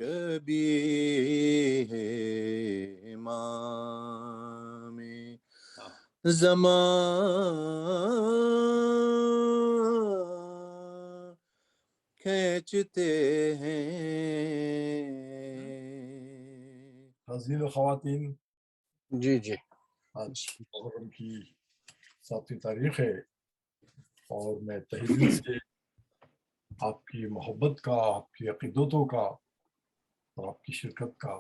کبھی امام زمان کھینچتے ہیں. حضرین و خواتین، جی جی، آج محرم کی 7ویں تاریخ ہے اور میں تہہ دل سے آپ کی محبت کا، آپ کی عقیدتوں کا اور آپ کی شرکت کا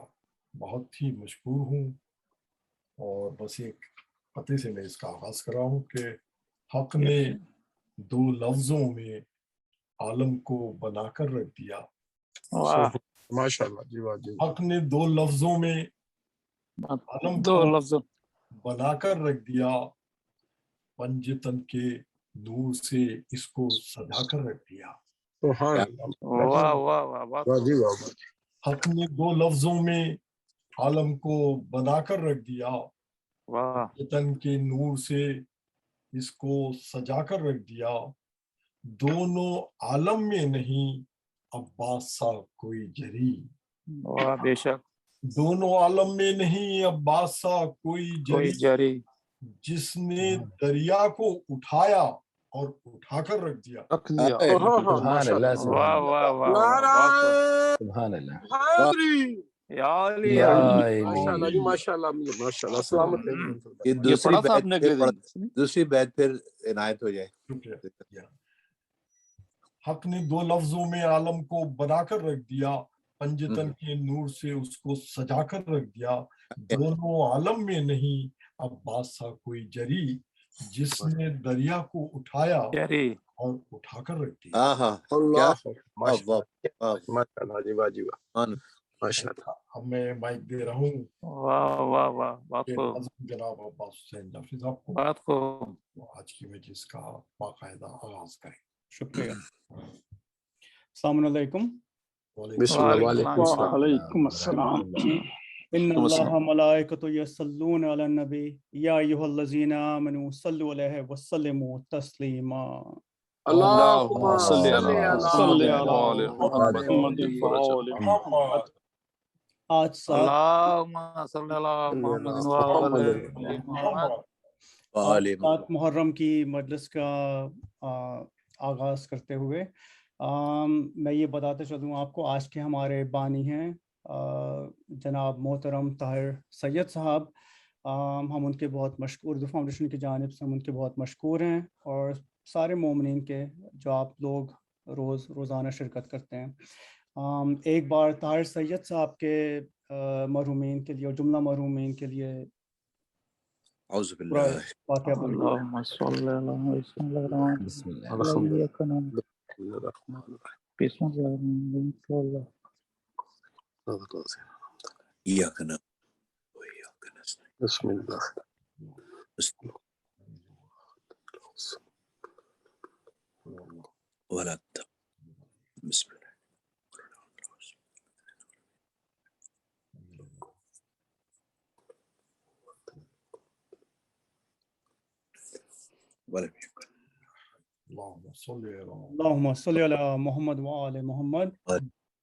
بہت ہی مشکور ہوں. اور بس ایک قطعے سے میں اس کا آغاز کر رہا ہوں کہ حق نے 2 لفظوں میں عالم کو بنا کر رکھ دیا. ماشاء اللہ. جی بات جی. حق نے 2 لفظوں میں عالم کو بنا کر رکھ دیا، پنجتن کے نور سے اس کو سجا کر رکھ دیا. سبحان اللہ. واہ واہ واہ واہ جی واہ. حق نے 2 لفظوں میں عالم کو بنا کر رکھ دیا، واہ. پنجتن کے نور سے اس کو سجا کر رکھ دیا. دونوں عالم میں نہیں عباس سا کوئی جری. واہ بے شک. دونوں عالم میں نہیں عباس سا کوئی کوئی جری، جری. جس نے دریا کو اٹھایا اور اٹھا کر رکھ دیا. سبحان اللہ. واہ واہ واہ. سبحان اللہ. یا علی یا ماشاء اللہ جی، ماشاء اللہ ماشاء اللہ. سلامت ہے. یہ دوسری بیت پھر عنایت ہو جائے. حق نے 2 لفظوں میں عالم کو بنا کر رکھ دیا، پنجتن کے نور سے اس کو سجا کر رکھ دیا. دونوں عالم میں نہیں عباس سا کوئی جری، جس نے دریا کو اٹھایا جری اور اٹھا کر رکھ دیا. اللہ ماشاء اللہ جی واہ جی واہ. ماشاء اللہ. اب میں مائک دے رہا ہوں واہ واہ واہ. بات کو جناب عباس حسین جعفری صاحب کو، بات کو آج کی مجلس کا باقاعدہ آغاز کریں. شکریہ. السلام علیکم. بسم اللہ. وعلیکم السلام. ان اللہ ملائکۃ یصلون علی النبی یا ایھا الذین آمنوا صلوا علیہ وسلموا تسلیما. اللہم صل علی محمد. آج اللہم صلی علی محمد وعلی محمد. 7 محرم کی مجلس کا آغاز کرتے ہوئے میں یہ بتاتے چلوں آپ کو، آج کے ہمارے بانی ہیں جناب محترم طاہر سید صاحب. ہم ان کے بہت مشکور، اردو فاؤنڈیشن کی جانب سے ہم ان کے بہت مشکور ہیں، اور سارے مومنین کے جو آپ لوگ روزانہ شرکت کرتے ہیں. ایک بار طاہر سید صاحب کے مرحومین کے لیے اور جملہ مرحومین کے لیے اعوذ باللہ. اللہم صلی علی محمد. بسم اللہ. بسم اللہ. ایاک نعبد و ایاک نستعین. بسم اللہ. ولا بسم اللہ. اللہم صلی علی محمد وآل محمد.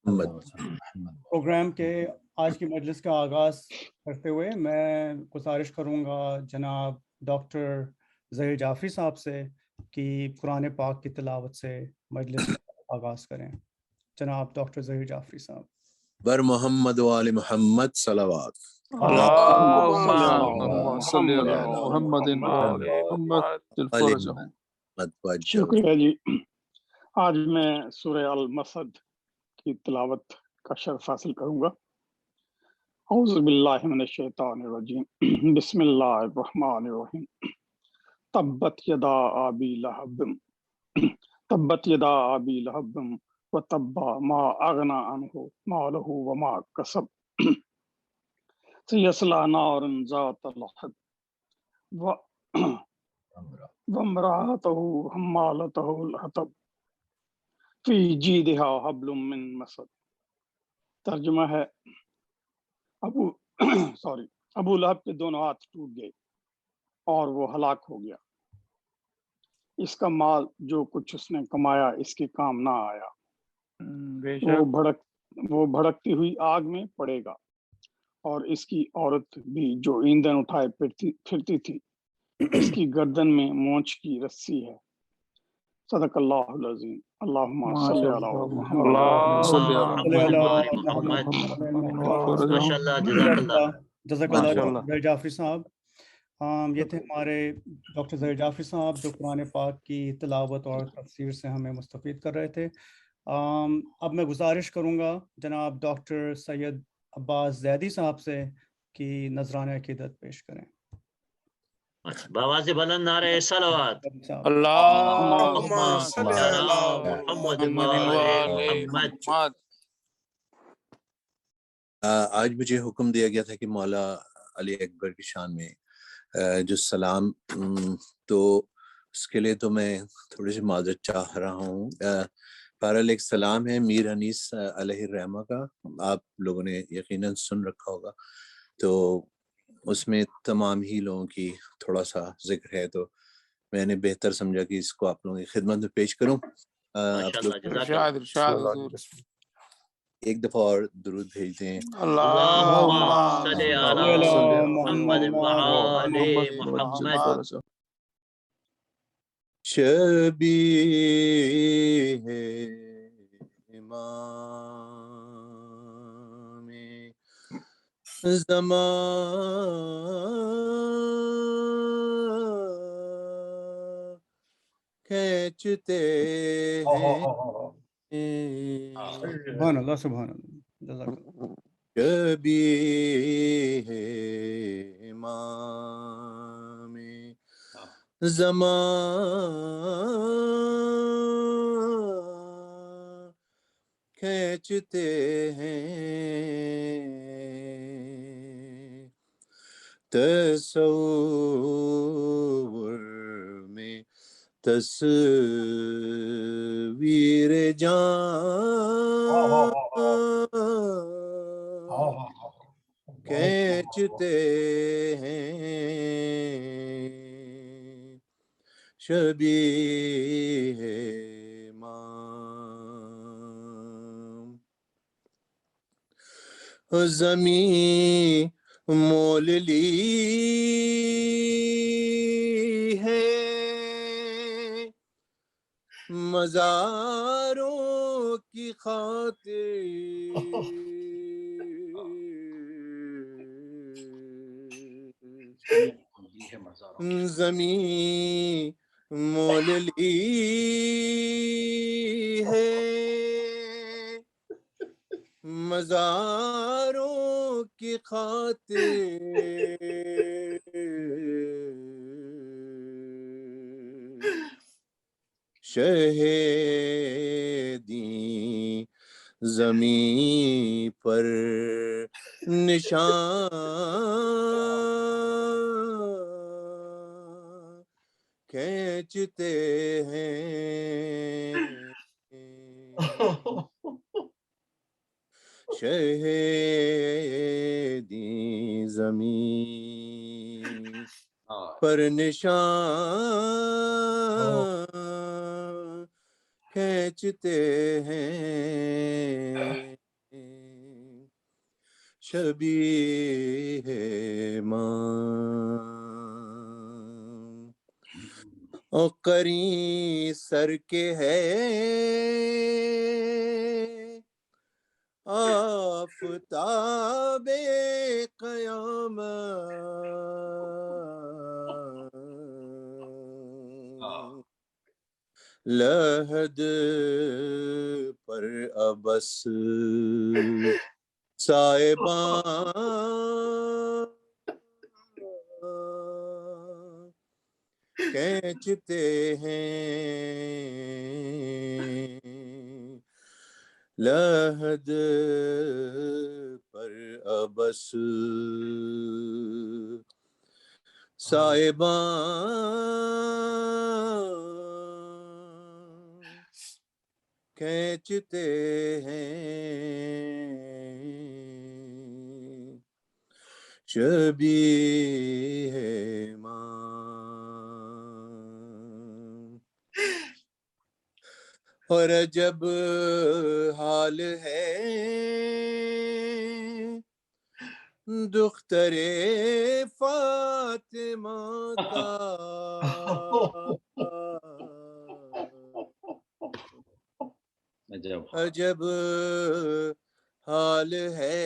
پروگرام کے آج کی مجلس کا آغاز کرتے ہوئے میں گزارش کروں گا جناب ڈاکٹر ظہیر جعفری صاحب سے کہ قرآن پاک کی تلاوت سے مجلس کا آغاز کریں. جناب ڈاکٹر ظہیر جعفری صاحب. بر محمد وآل محمد صلوات. اللہم صلی علی محمد وآل محمد. شکریہ جی. آج میں سورہ المسد کی تلاوت کا شرف حاصل کروں گا. اعوذ باللہ من الشیطان الرجیم. بسم اللہ الرحمن الرحیم. تبت یدا ابی لہب وتب ما اغنی عنہ مالہ وما کسب سیصلی نارا ذات لہب وامرأتہ حمالۃ الحطب فی جیدہا حبل من مسد. ترجمہ ہے ابو لہب کے دونوں ہاتھ ٹوٹ گئے اور وہ ہلاک ہو گیا. اس کا مال جو کچھ اس نے کمایا اس کے کام نہ آیا. وہ بھڑکتی ہوئی آگ میں پڑے گا، اور اس کی عورت بھی جو ایندھن اٹھائے پھرتی تھی، اس کی گردن میں مونچھ کی رسی ہے۔ صدق اللہ العظیم۔ اللہم صلی علی محمد۔ اللهم صل على جزاک اللہ ڈاکٹر جعفری صاحب۔ یہ تھے ہمارے ڈاکٹر ظہیر جعفری صاحب جو قرآن پاک کی تلاوت اور تفسیر سے ہمیں مستفید کر رہے تھے۔ اب میں گزارش کروں گا جناب ڈاکٹر سید عباس زیدی صاحب سے کہ نذرانہ عقیدت پیش کریں۔ بآواز بلند نعرہ صلوات۔ اللهم صل علی محمد محمد۔ آج مجھے حکم دیا گیا تھا کہ مولا علی اکبر کی شان میں جو سلام، تو اس کے لیے تو میں تھوڑی سی معذرت چاہ رہا ہوں۔ بہرحال ایک سلام ہے میر انیس علیہ الرحمہ کا، آپ لوگوں نے یقیناً سن رکھا ہوگا، تو اس میں تمام ہی لوگوں کی تھوڑا سا ذکر ہے، تو میں نے بہتر سمجھا کہ اس کو آپ لوگوں کی خدمت میں پیش کروں۔ ایک دفعہ اور درود بھیج دیں۔ اللہم صل علی محمد وآل محمد۔ شبیہ امام زمان کھینچتے ہیں۔ سبحان اللہ سبحان اللہ، جزاک اللہ۔ شبیہ امام زمان کھینچتے ہیں، تصور میں تصویر جان کھینچتے ہیں، شبیہ امام زمین مول لی ہے مزاروں کی خاطر، زمین مول لی ہے مزاروں کی خاطر، شہیدی زمین پر نشان کھینچتے ہیں، شہیدی زمین پر نشان کھینچتے ہیں، شبیہ امام او قرین سر کے ہے آفتاب قیامت، لحد پر ابس سائبان کھینچتے ہیں، لحد پر ابس سائبان کھینچتے ہیں، شبیہ امام اور جب حال ہے دختر فاطمہ کا، عجب حال ہے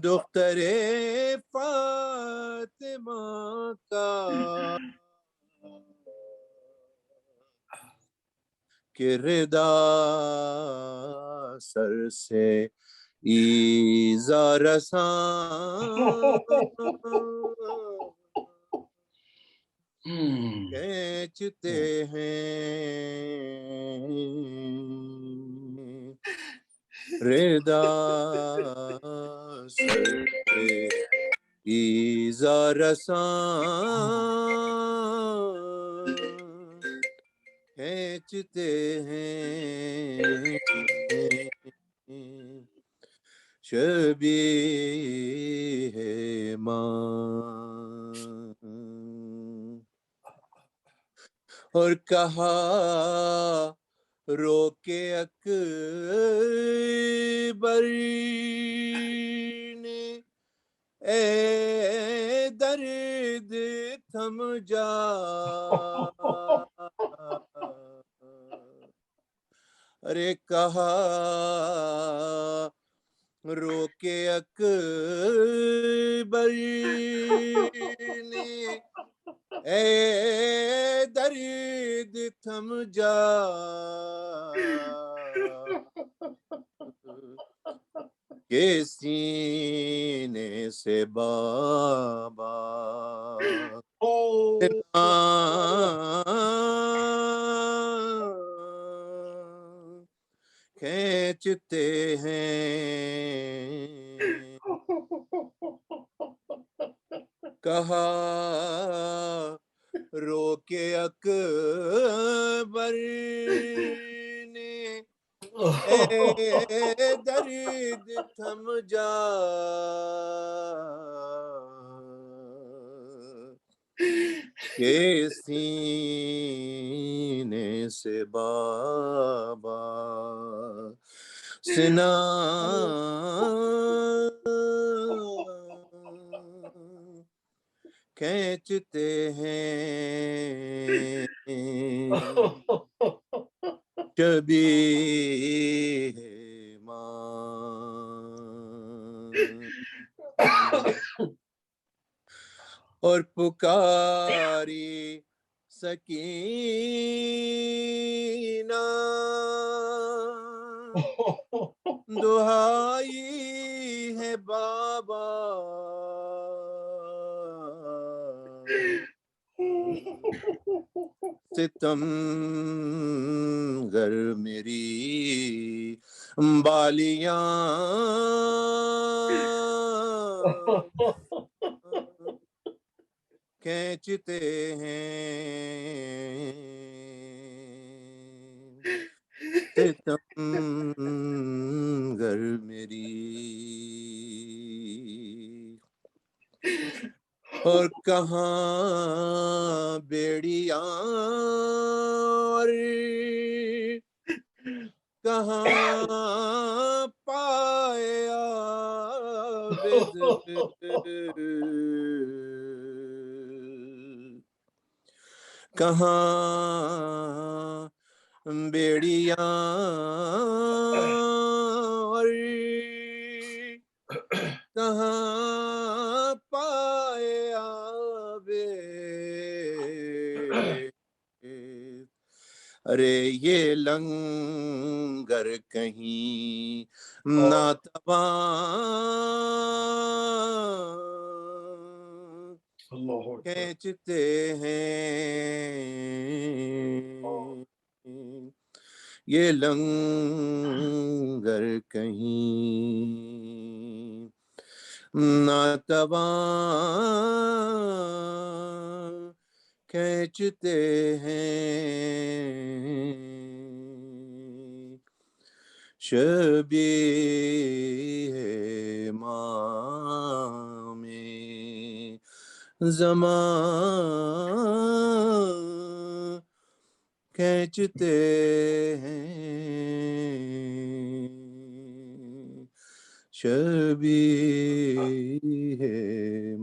دختر فاطمہ کا، کہ ردا سر سے ایزا رساں کھینچتے ہیں ردا سر سے ایزا رساں کھینچتے ہیں شبیہ ماں، اور کہا رو کے اکبر نے اے درد تھم جا، ارے کہا رو کے اکبر نے اے درد تھم جا، کہ سینے سے بابا کھینچتے ہیں، کہا رو کے اکبر نے اے درد تھم جا، کہ سینے سے بابا سنا کھینچتے ہیں شبیہ ماں، اور پکاری سکینہ دہائی ہے بابا، ستم گر میری بالیاں کھینچتے ہیں، ستم گر میری، اور کہاں بیڑیاں اور کہاں پائے عابد، کہاں بیڑیاں اور کہاں پائے عابد، ارے یہ لنگر کہیں ناتواں کھینچتے ہیں، یہ لنگر کہیں ناتواں کھینچتے ہیں شبیہ ماں میں زمان کھینچتے ہیں شبیہ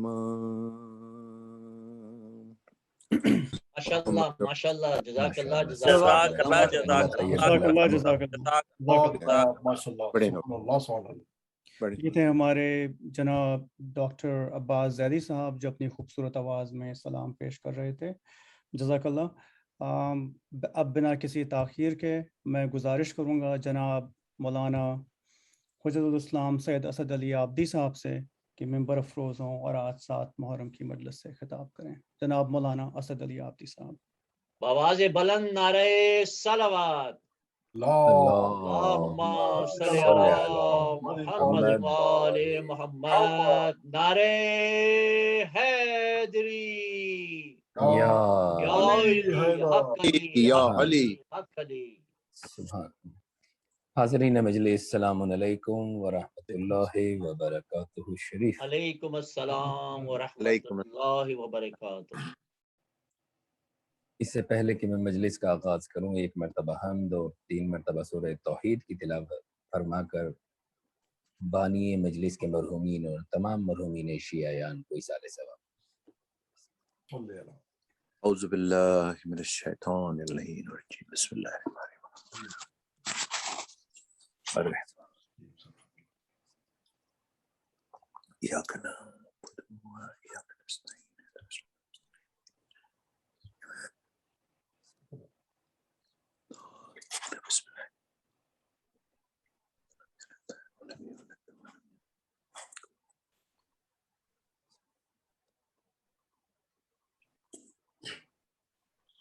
ماں. ماشاءاللہ ماشاءاللہ جزاک اللہ جزاک اللہ جزاک اللہ جزاک اللہ. ماشاءاللہ بڑے سبحان اللہ سبحان اللہ. یہ تھے ہمارے جناب ڈاکٹر عباس زیدی صاحب جو اپنی خوبصورت آواز میں سلام پیش کر رہے تھے. جزاک اللہ. اب بنا کسی تاخیر کے میں گزارش کروں گا جناب مولانا حجت الاسلام سید اسد علی عابدی صاحب سے کہ ممبر افروز ہوں اور آج 7 محرم کی مجلس سے خطاب کریں. جناب مولانا اسد علی عابدی صاحب. بآواز بلند نعرہ صلوات. اللہم صلی علی محمد وآل محمد. نعرہ حیدری یا یا علی. سبحان. حاضرین مجلس السلام علیکم ورحمۃ اللہ وبرکاتہ شریف. علیکم السلام ورحمۃ اللہ وبرکاتہ. اس سے پہلے کہ میں مجلس کا آغاز کروں، ایک مرتبہ حمد اور 3 مرتبہ سورہ توحید کی تلاوت فرما کر بانی مجلس کے مرحومین اور تمام مرحومین شیعیان کو ایصال ثواب. اعوذ باللہ من الشیطان الرجیم. بسم اللہ الرحمن الرحیم. ایاک نعبد و ایاک نستعین. بسم اللہ.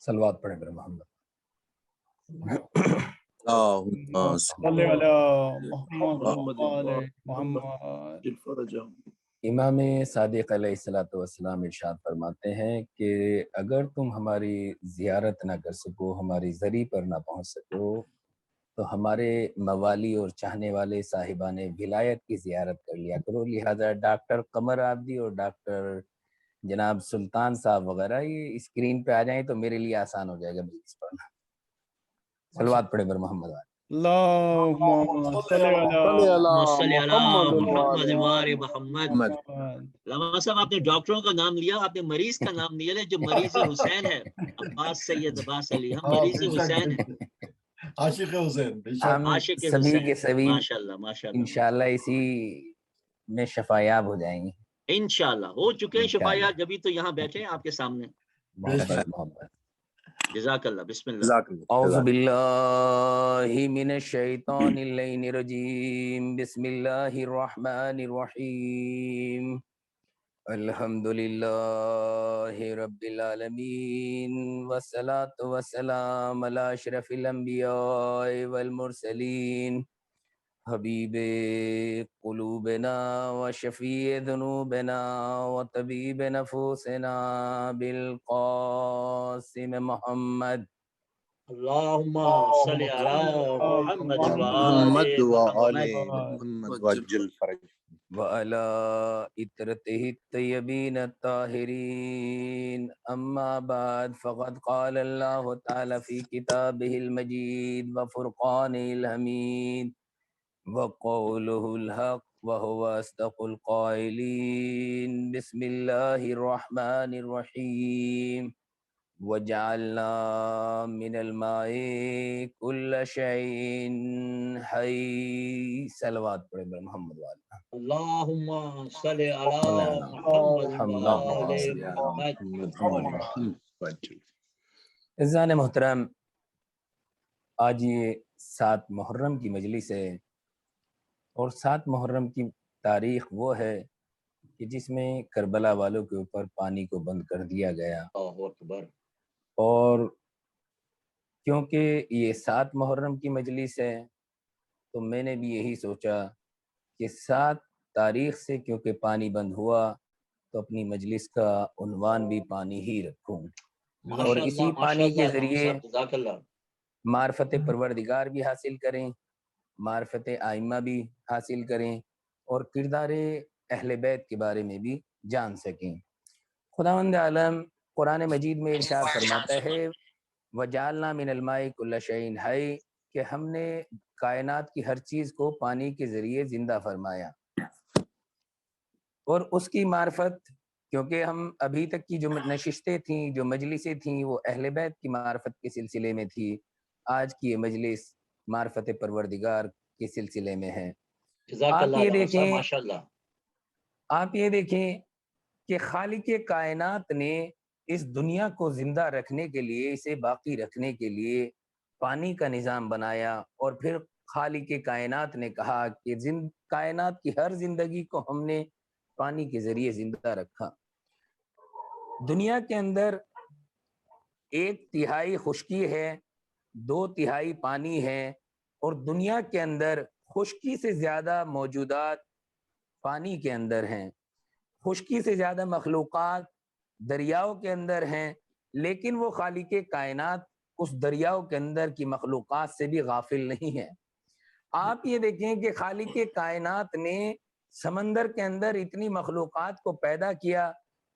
صلوات پڑھیں پر محمد. اللہم صلی علی محمد وآل محمد. امام صادق علیہ السلام ارشاد فرماتے ہیں کہ اگر تم ہماری زیارت نہ کر سکو، ہماری زری پر نہ پہنچ سکو، تو ہمارے موالی اور چاہنے والے صاحبان ولایت کی زیارت کر لیا کرو. لہذا ڈاکٹر قمر عابدی اور ڈاکٹر جناب سلطان صاحب وغیرہ یہ اسکرین پہ آ جائیں تو میرے لیے آسان ہو جائے گا مجلس پڑھنا. صلوات پڑھیں بر محمد. اللہم صلی علی محمد وآل محمد. علامہ صاحب آپ نے ڈاکٹروں کا نام لیا، آپ نے مریض کا نام لیا جو مریض حسین ہے. عباس سید عباس علی، ہم مریض حسین ہیں. عاشق حسین. عاشق سبھی حسین. کے سبھی ماشاءاللہ ماشاءاللہ انشاءاللہ اسی میں شفایاب ہو جائیں گے انشاءاللہ. ہو چکے ہیں شفایات، جبھی تو یہاں بیٹھے ہیں آپ کے سامنے. محبت. جزاک اللہ. بسم اللہ. اعوذ باللہ من الشیطان اللعین الرجیم. بسم اللہ الرحمن الرحیم. الحمدللہ رب العالمین والصلاة والسلام علی اشرف الانبیاء والمرسلین حبیب قلوبنا وشفیع ذنوبنا وطبیب نفوسنا بالقاسم محمد. اللہم صلی علی محمد محمد وآل وآل محمد محمد وعجل فرج. وعلى إترته الطيبين الطاهرين. أما بعد فقد قال الله تعالى في كتابه المجيد وفرقانه الحميد وقوله الحق وهو أصدق القائلين. بسم الله الرحمن الرحيم. وجعلنا من الماء كل شيء حي. صلوات پڑھیں بر محمد والے. اللہم صلی علی محمد وآل محمد. عزیزان محترم، آج یہ 7 محرم کی مجلس ہے اور 7 محرم کی تاریخ وہ ہے کہ جس میں کربلا والوں کے اوپر پانی کو بند کر دیا گیا. اللہ اکبر. اور کیونکہ یہ 7 محرم کی مجلس ہے تو میں نے بھی یہی سوچا کہ 7 تاریخ سے کیونکہ پانی بند ہوا تو اپنی مجلس کا عنوان بھی پانی ہی رکھوں اور اسی پانی کے ذریعے معرفت پروردگار بھی حاصل کریں، معرفت آئمہ بھی حاصل کریں اور کردار اہل بیت کے بارے میں بھی جان سکیں. خداوند عالم قرآن مجید میں ارشاد فرماتا ہے وجعلنا من الماء کل شیء حی، کہ ہم نے کائنات کی ہر چیز کو پانی کے ذریعے زندہ فرمایا. اور اس کی معرفت، کیونکہ ہم ابھی تک کی جو نشستیں تھیں، جو مجلسیں تھیں، وہ اہل بیت کی معرفت کے سلسلے میں تھی. آج کی یہ مجلس معرفت پروردگار کے سلسلے میں ہے. آپ یہ دیکھیں کہ خالق کائنات نے اس دنیا کو زندہ رکھنے کے لیے، اسے باقی رکھنے کے لیے پانی کا نظام بنایا، اور پھر خالق کائنات نے کہا کہ کائنات کی ہر زندگی کو ہم نے پانی کے ذریعے زندہ رکھا. دنیا کے اندر 1/3 خشکی ہے، 2/3 پانی ہے، اور دنیا کے اندر خشکی سے زیادہ موجودات پانی کے اندر ہیں، خشکی سے زیادہ مخلوقات دریاؤں کے اندر ہیں، لیکن وہ خالق کائنات اس دریاؤں کے اندر کی مخلوقات سے بھی غافل نہیں ہے. آپ یہ دیکھیں کہ خالق کائنات نے سمندر کے اندر اتنی مخلوقات کو پیدا کیا،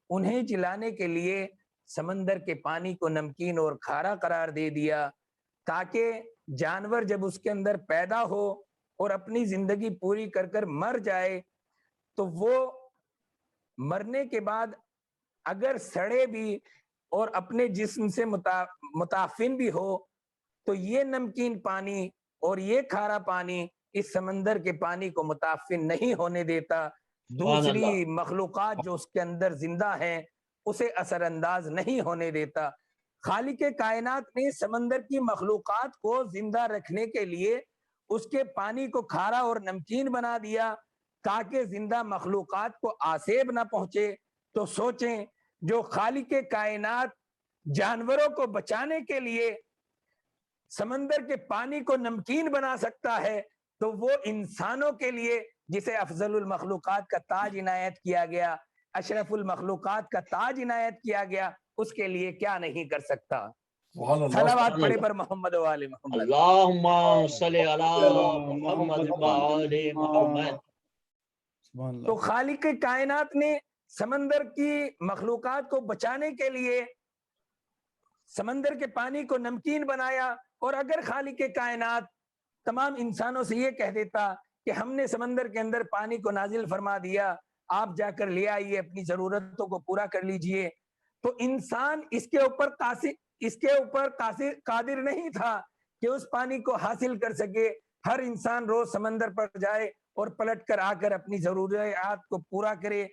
انہیں چلانے کے لیے سمندر کے پانی کو نمکین اور کھارا قرار دے دیا، تاکہ جانور جب اس کے اندر پیدا ہو اور اپنی زندگی پوری کر کر مر جائے تو وہ مرنے کے بعد اگر سڑے بھی اور اپنے جسم سے متعفن بھی ہو تو یہ نمکین پانی اور یہ کھارا پانی اس سمندر کے پانی کو متعفن نہیں ہونے دیتا، دوسری مخلوقات جو اس کے اندر زندہ ہیں اسے اثر انداز نہیں ہونے دیتا. خالق کائنات نے سمندر کی مخلوقات کو زندہ رکھنے کے لیے اس کے پانی کو کھارا اور نمکین بنا دیا تاکہ زندہ مخلوقات کو آسیب نہ پہنچے. تو سوچیں، جو خالق کائنات جانوروں کو بچانے کے لیے سمندر کے پانی کو نمکین بنا سکتا ہے تو وہ انسانوں کے لیے، جسے افضل المخلوقات کا تاج عنایت کیا گیا، اشرف المخلوقات کا تاج عنایت کیا گیا، اس کے لیے کیا نہیں کر سکتا. صلوات پڑھے پر محمد و آل محمد. اللہم صلی علی محمد و آل محمد. تو خالق کائنات نے سمندر کی مخلوقات کو بچانے کے لیے سمندر کے پانی کو نمکین بنایا. اور اگر خالق کائنات تمام انسانوں سے یہ کہہ دیتا کہ ہم نے سمندر کے اندر پانی کو نازل فرما دیا، آپ جا کر لے آئیے، اپنی ضرورتوں کو پورا کر لیجئے، تو انسان اس کے اوپر قادر نہیں تھا کہ اس پانی کو حاصل کر سکے. ہر انسان روز سمندر پر جائے اور پلٹ کر آ کر اپنی ضروریات کو پورا کرے.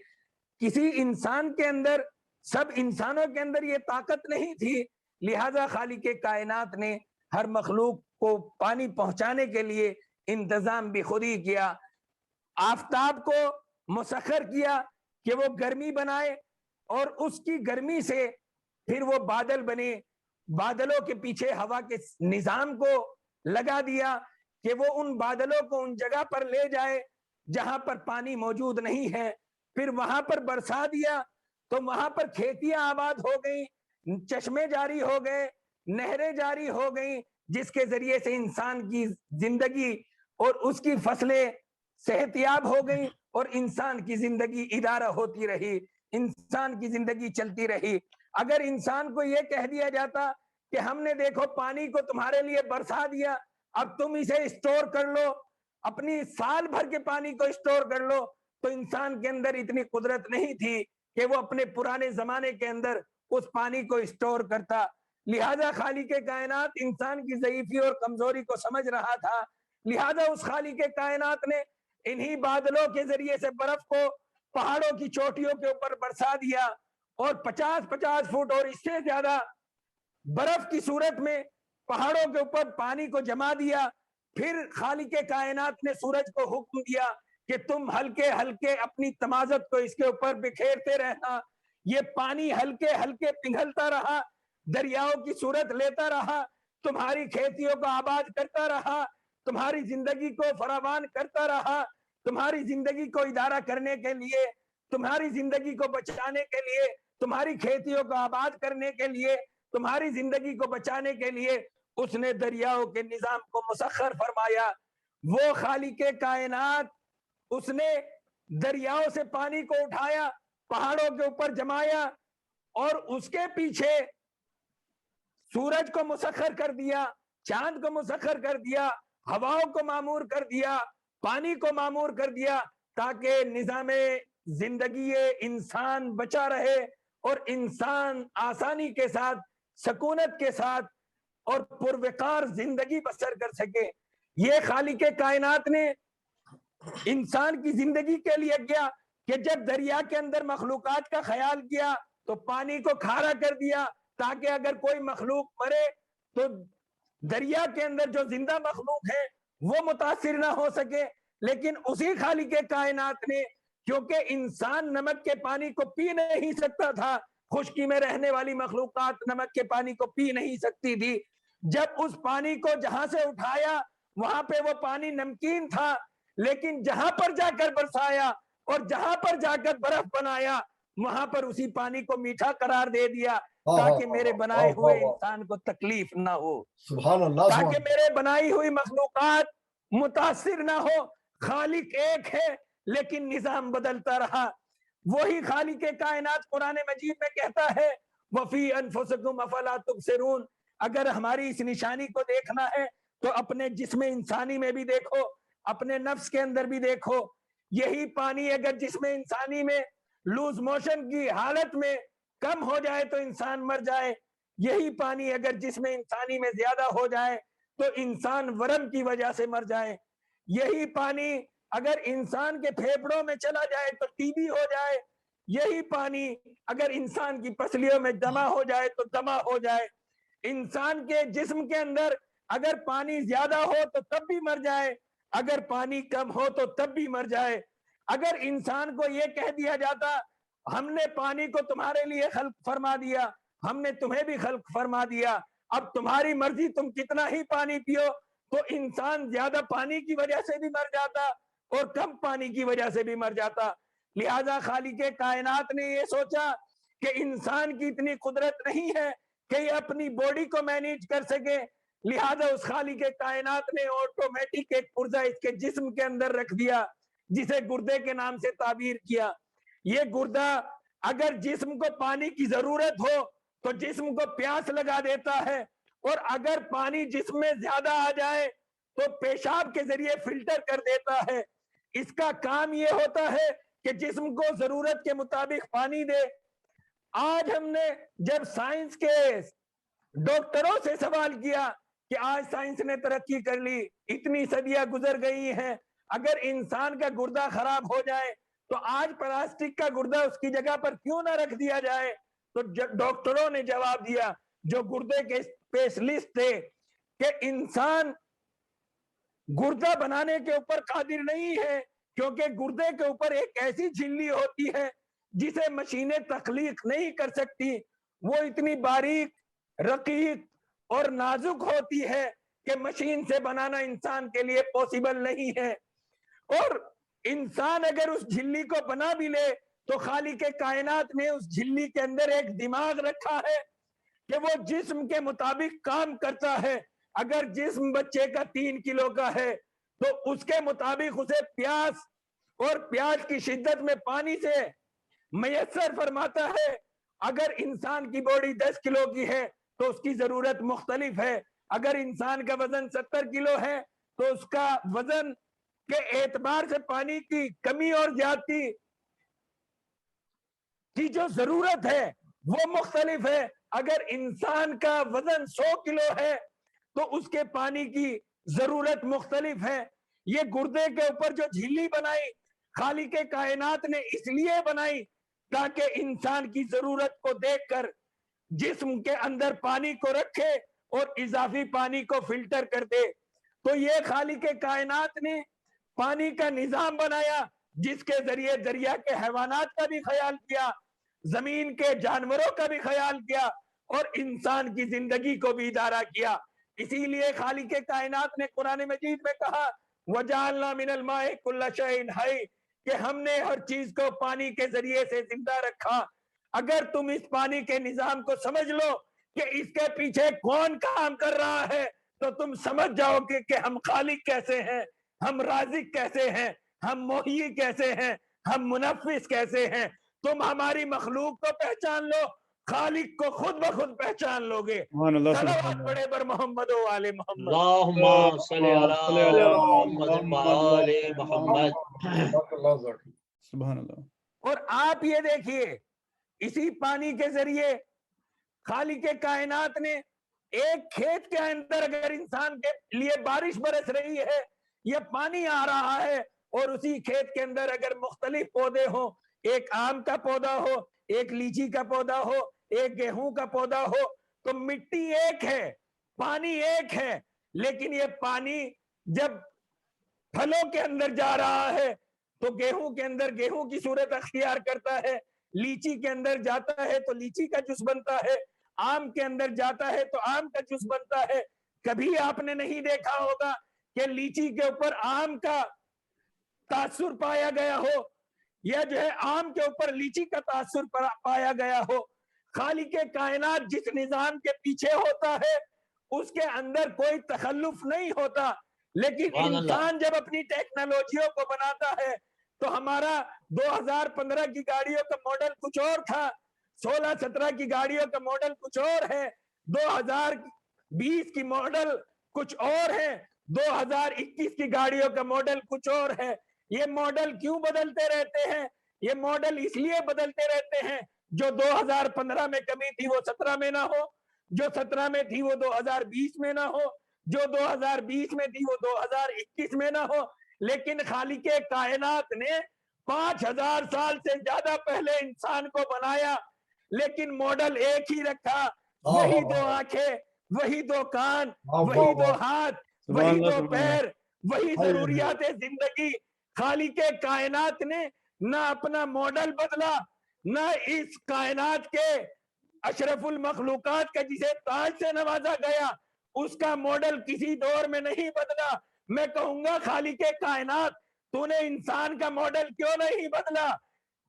کسی انسان کے اندر، سب انسانوں کے اندر یہ طاقت نہیں تھی، لہذا خالق کائنات نے ہر مخلوق کو پانی پہنچانے کے لیے انتظام بھی خود ہی کیا. آفتاب کو مسخر کیا کہ وہ گرمی بنائے اور اس کی گرمی سے پھر وہ بادل بنے، بادلوں کے پیچھے ہوا کے نظام کو لگا دیا کہ وہ ان بادلوں کو ان جگہ پر لے جائے جہاں پر پانی موجود نہیں ہے، پھر وہاں پر برسا دیا تو وہاں پر کھیتیاں آباد ہو گئیں، چشمے جاری ہو گئے، نہریں جاری ہو گئیں، جس کے ذریعے سے انسان کی زندگی اور اس کی فصلیں صحت یاب ہو گئیں اور انسان کی زندگی ادارہ ہوتی رہی، انسان کی زندگی چلتی رہی. اگر انسان کو یہ کہہ دیا جاتا کہ ہم نے دیکھو پانی کو تمہارے لیے برسا دیا، اب تم اسے اسٹور کر لو، اپنی سال بھر کے پانی کو اسٹور کر لو، تو انسان کے اندر اتنی قدرت نہیں تھی کہ وہ اپنے پرانے زمانے کے اندر اس پانی کو اسٹور کرتا. لہذا خالق کائنات انسان کی ضعیفی اور کمزوری کو سمجھ رہا تھا، لہذا اس خالق کائنات نے انہی بادلوں کے ذریعے سے برف کو پہاڑوں کی چوٹیوں کے اوپر برسا دیا اور 50-50 فٹ اور اس سے زیادہ برف کی صورت میں پہاڑوں کے اوپر پانی کو جما دیا. پھر خالق کائنات نے سورج کو حکم دیا کہ تم ہلکے ہلکے اپنی تمازت کو اس کے اوپر بکھیرتے رہنا. یہ پانی ہلکے ہلکے پگھلتا رہا، دریاؤں کی صورت لیتا رہا، تمہاری کھیتیوں کو آباد کرتا رہا، تمہاری زندگی کو فراوان کرتا رہا، تمہاری زندگی کو ادارہ کرنے کے لیے، تمہاری زندگی کو بچانے کے لیے، تمہاری کھیتیوں کو آباد کرنے کے لیے، تمہاری زندگی کو بچانے کے لیے اس نے دریاؤں کے نظام کو مسخر فرمایا. وہ خالق کائنات، اس نے دریاؤں سے پانی کو اٹھایا، پہاڑوں کے اوپر جمایا اور اس کے پیچھے सूरज को मुसख्खर कर दिया, चांद को मुसख्खर कर दिया, हवाओं को मामूर कर दिया, पानी को मामूर कर दिया, ताकि निजामे जिंदगी इंसान बचा रहे और इंसान आसानी के साथ, सकूनत के साथ और पुरवकार जिंदगी बसर कर सके। ये खालिक कायनात ने इंसान की जिंदगी के लिए किया कि जब दरिया के अंदर मखलूकात का ख्याल किया तो पानी को खारा कर दिया, ताकि अगर कोई मखलूक मरे तो दरिया के अंदर जो जिंदा मखलूक है वो मुतासिर ना हो सके। लेकिन उसी खालिक कायनात ने, क्योंकि इंसान नमक के पानी को पी नहीं सकता था, खुश्की में रहने वाली मखलूकात नमक के पानी को पी नहीं सकती थी, जब उस पानी को जहां से उठाया वहां पे वो पानी नमकीन था, लेकिन जहां पर जाकर बरसाया और जहां पर जाकर बर्फ बनाया वहां पर उसी पानी को मीठा करार दे दिया, ताकि मेरे बनाए हुए इंसान को तकलीफ ना हो, सुभान अल्लाह, ताकि मेरे बनाई हुई मखलूकात मुतासिर ना हो। खालिक एक है लेकिन निजाम बदलता रहा। वही खालिक कायनात कुरान मजीद में कहता है वफी अनफुसिकुम अफला तुबसिरून, अगर हमारी इस निशानी को देखना है तो अपने जिस्म इंसानी में भी देखो, अपने नफ्स के अंदर भी देखो। यही पानी अगर जिस्म इंसानी में लूज मोशन की हालत में कम हो जाए तो इंसान मर जाए, यही पानी अगर जिस्म इंसानी में ज्यादा हो जाए तो इंसान वरम की वजह से मर जाए, यही पानी अगर इंसान के फेफड़ों में चला जाए तो टीबी हो जाए, यही पानी अगर इंसान की पसलियों में जमा हो जाए तो दमा हो जाए। इंसान के जिस्म के अंदर अगर पानी ज्यादा हो तो तब भी मर जाए, अगर पानी कम हो तो तब भी मर जाए। अगर इंसान को यह कह दिया जाता हमने पानी को तुम्हारे लिए खल्क फरमा दिया, हमने तुम्हें भी खल्क फरमा दिया, अब तुम्हारी मर्जी तुम कितना ही पानी पियो, तो इंसान ज्यादा पानी की वजह से भी मर जाता और कम पानी की वजह से भी मर जाता। लिहाजा खालिक कायनात ने ये सोचा कि इंसान की इतनी कुदरत नहीं है कि ये अपनी बॉडी को मैनेज कर सके, लिहाजा उस खालिक कायनात ने ऑटोमेटिक एक पुर्जा इसके जिस्म के अंदर रख दिया, जिसे गुर्दे के नाम से ताबीर किया। ये गुर्दा अगर जिस्म को पानी की जरूरत हो तो जिस्म को प्यास लगा देता है, और अगर पानी जिस्म में ज्यादा आ जाए तो पेशाब के जरिए फिल्टर कर देता है। इसका काम ये होता है कि जिस्म को जरूरत के मुताबिक पानी दे। आज हमने जब साइंस के डॉक्टरों से सवाल किया कि आज साइंस ने तरक्की कर ली, इतनी सदियां गुजर गई हैं, अगर इंसान का गुर्दा खराब हो जाए तो आज प्लास्टिक का गुर्दा उसकी जगह पर क्यों ना रख दिया जाए, तो डॉक्टरों ने जवाब दिया, जो गुर्दे के स्पेशलिस्ट थे, कि इंसान गुर्दा बनाने के ऊपर कादिर नहीं है, क्योंकि गुर्दे के ऊपर एक ऐसी झिल्ली होती है जिसे मशीनें तख्लीक नहीं कर सकती। वो इतनी बारीक, रकीक और नाजुक होती है कि मशीन से बनाना इंसान के लिए पॉसिबल नहीं है। और इंसान अगर उस झिल्ली को बना भी ले तो खालिक कायनात ने उस झिल्ली के अंदर एक दिमाग रखा है कि वो जिस्म के मुताबिक काम करता है। अगर जिस्म बच्चे का 3 किलो का है तो उसके मुताबिक उसे प्यास और प्यास की शिद्दत में पानी से मयस्सर फरमाता है। अगर इंसान की बॉडी 10 किलो की है तो उसकी जरूरत मुख्तलिफ है। अगर इंसान का वजन 70 किलो है तो उसका वजन के एतबार से पानी की कमी और ज्यादती की जो जरूरत है वो मुख्तलिफ है। अगर इंसान का वजन 100 किलो है तो उसके पानी की जरूरत मुख्तलिफ है। ये गुर्दे के ऊपर जो झिल्ली बनाई खालिक कायनात ने इसलिए बनाई ताकि इंसान की जरूरत को देखकर जिस्म के अंदर पानी को रखे और इजाफी पानी को फिल्टर कर दे। तो ये खालिक कायनात ने पानी का निजाम बनाया, जिसके जरिए दरिया के हैवानात का भी ख्याल किया, जमीन के जानवरों का भी ख्याल किया और इंसान की जिंदगी को भी इदारा किया। इसीलिए खालिक कायनात ने कुरान मजीद में कहा वजअलना मिनल माइ कुल्ल शैइन हय, कि हमने हर चीज को पानी के जरिए से जिंदा रखा। अगर तुम इस पानी के निजाम को समझ लो कि इसके पीछे कौन काम कर रहा है तो तुम समझ जाओगे कि हम खालिक कैसे हैं, हम राज़िक कैसे हैं, हम मोही कैसे हैं, हम मुनफ्फिस कैसे हैं। तुम हमारी मखलूक को पहचान लो खालिक को खुद ब खुद पहचान लोगे। सलावत पढ़े बर मोहम्मद व आले मोहम्मद। अल्लाहुम्मा सल्ली अला मुहम्मद व आले मोहम्मद। सुभान अल्लाह। और आप ये देखिए, इसी पानी के जरिए खालिक कायनात ने एक खेत के अंदर अगर इंसान के लिए बारिश बरस रही है, ये पानी आ रहा है, और उसी खेत के अंदर अगर मुख्तलिफ पौधे हो, एक आम का पौधा हो, एक लीची का पौधा हो, एक गेहूं का पौधा हो, तो मिट्टी एक है, पानी एक है, लेकिन ये पानी जब फलों के अंदर जा रहा है तो गेहूं के अंदर गेहूं की सूरत अख्तियार करता है, लीची के अंदर जाता है तो लीची का जूस बनता है, आम के अंदर जाता है तो आम का जूस बनता है। कभी आपने नहीं देखा होगा कि लीची के ऊपर आम का तासुर पाया गया हो, या जो है आम के ऊपर लीची का तासुर पाया गया हो। खालिक कायनात जिस निजाम के पीछे होता है उसके अंदर कोई तखल्लुफ नहीं होता, लेकिन इंसान जब अपनी टेक्नोलॉजियों को बनाता है तो हमारा 2015 की गाड़ियों का मॉडल कुछ और था, 16-17 की गाड़ियों का मॉडल कुछ और है, 2020 की मॉडल कुछ और है, 2021 की गाड़ियों का मॉडल कुछ और है। ये मॉडल क्यों बदलते रहते हैं? ये मॉडल इसलिए बदलते रहते हैं, जो 2015 में कमी थी वो 17 में ना हो, जो 17 में थी वो 2020 में ना हो, जो 2020 में थी वो 2021 में ना हो। लेकिन खालिक कायनात ने 5000 साल से ज्यादा पहले इंसान को बनाया, लेकिन मॉडल एक ही रखा, वही 2 आंखें, वही 2 कान, वही 2 हाथ, वही 2 पैर, वही जरूरियात जिंदगी। खालिक कायनात ने ना अपना मॉडल बदला, ना इस कायनात के अशरफुल मखलूकात का जिसे ताज से नवाजा गया उसका मॉडल किसी दौर में नहीं बदला। मैं कहूंगा खालिक कायनात, तूने इंसान का मॉडल क्यों नहीं बदला?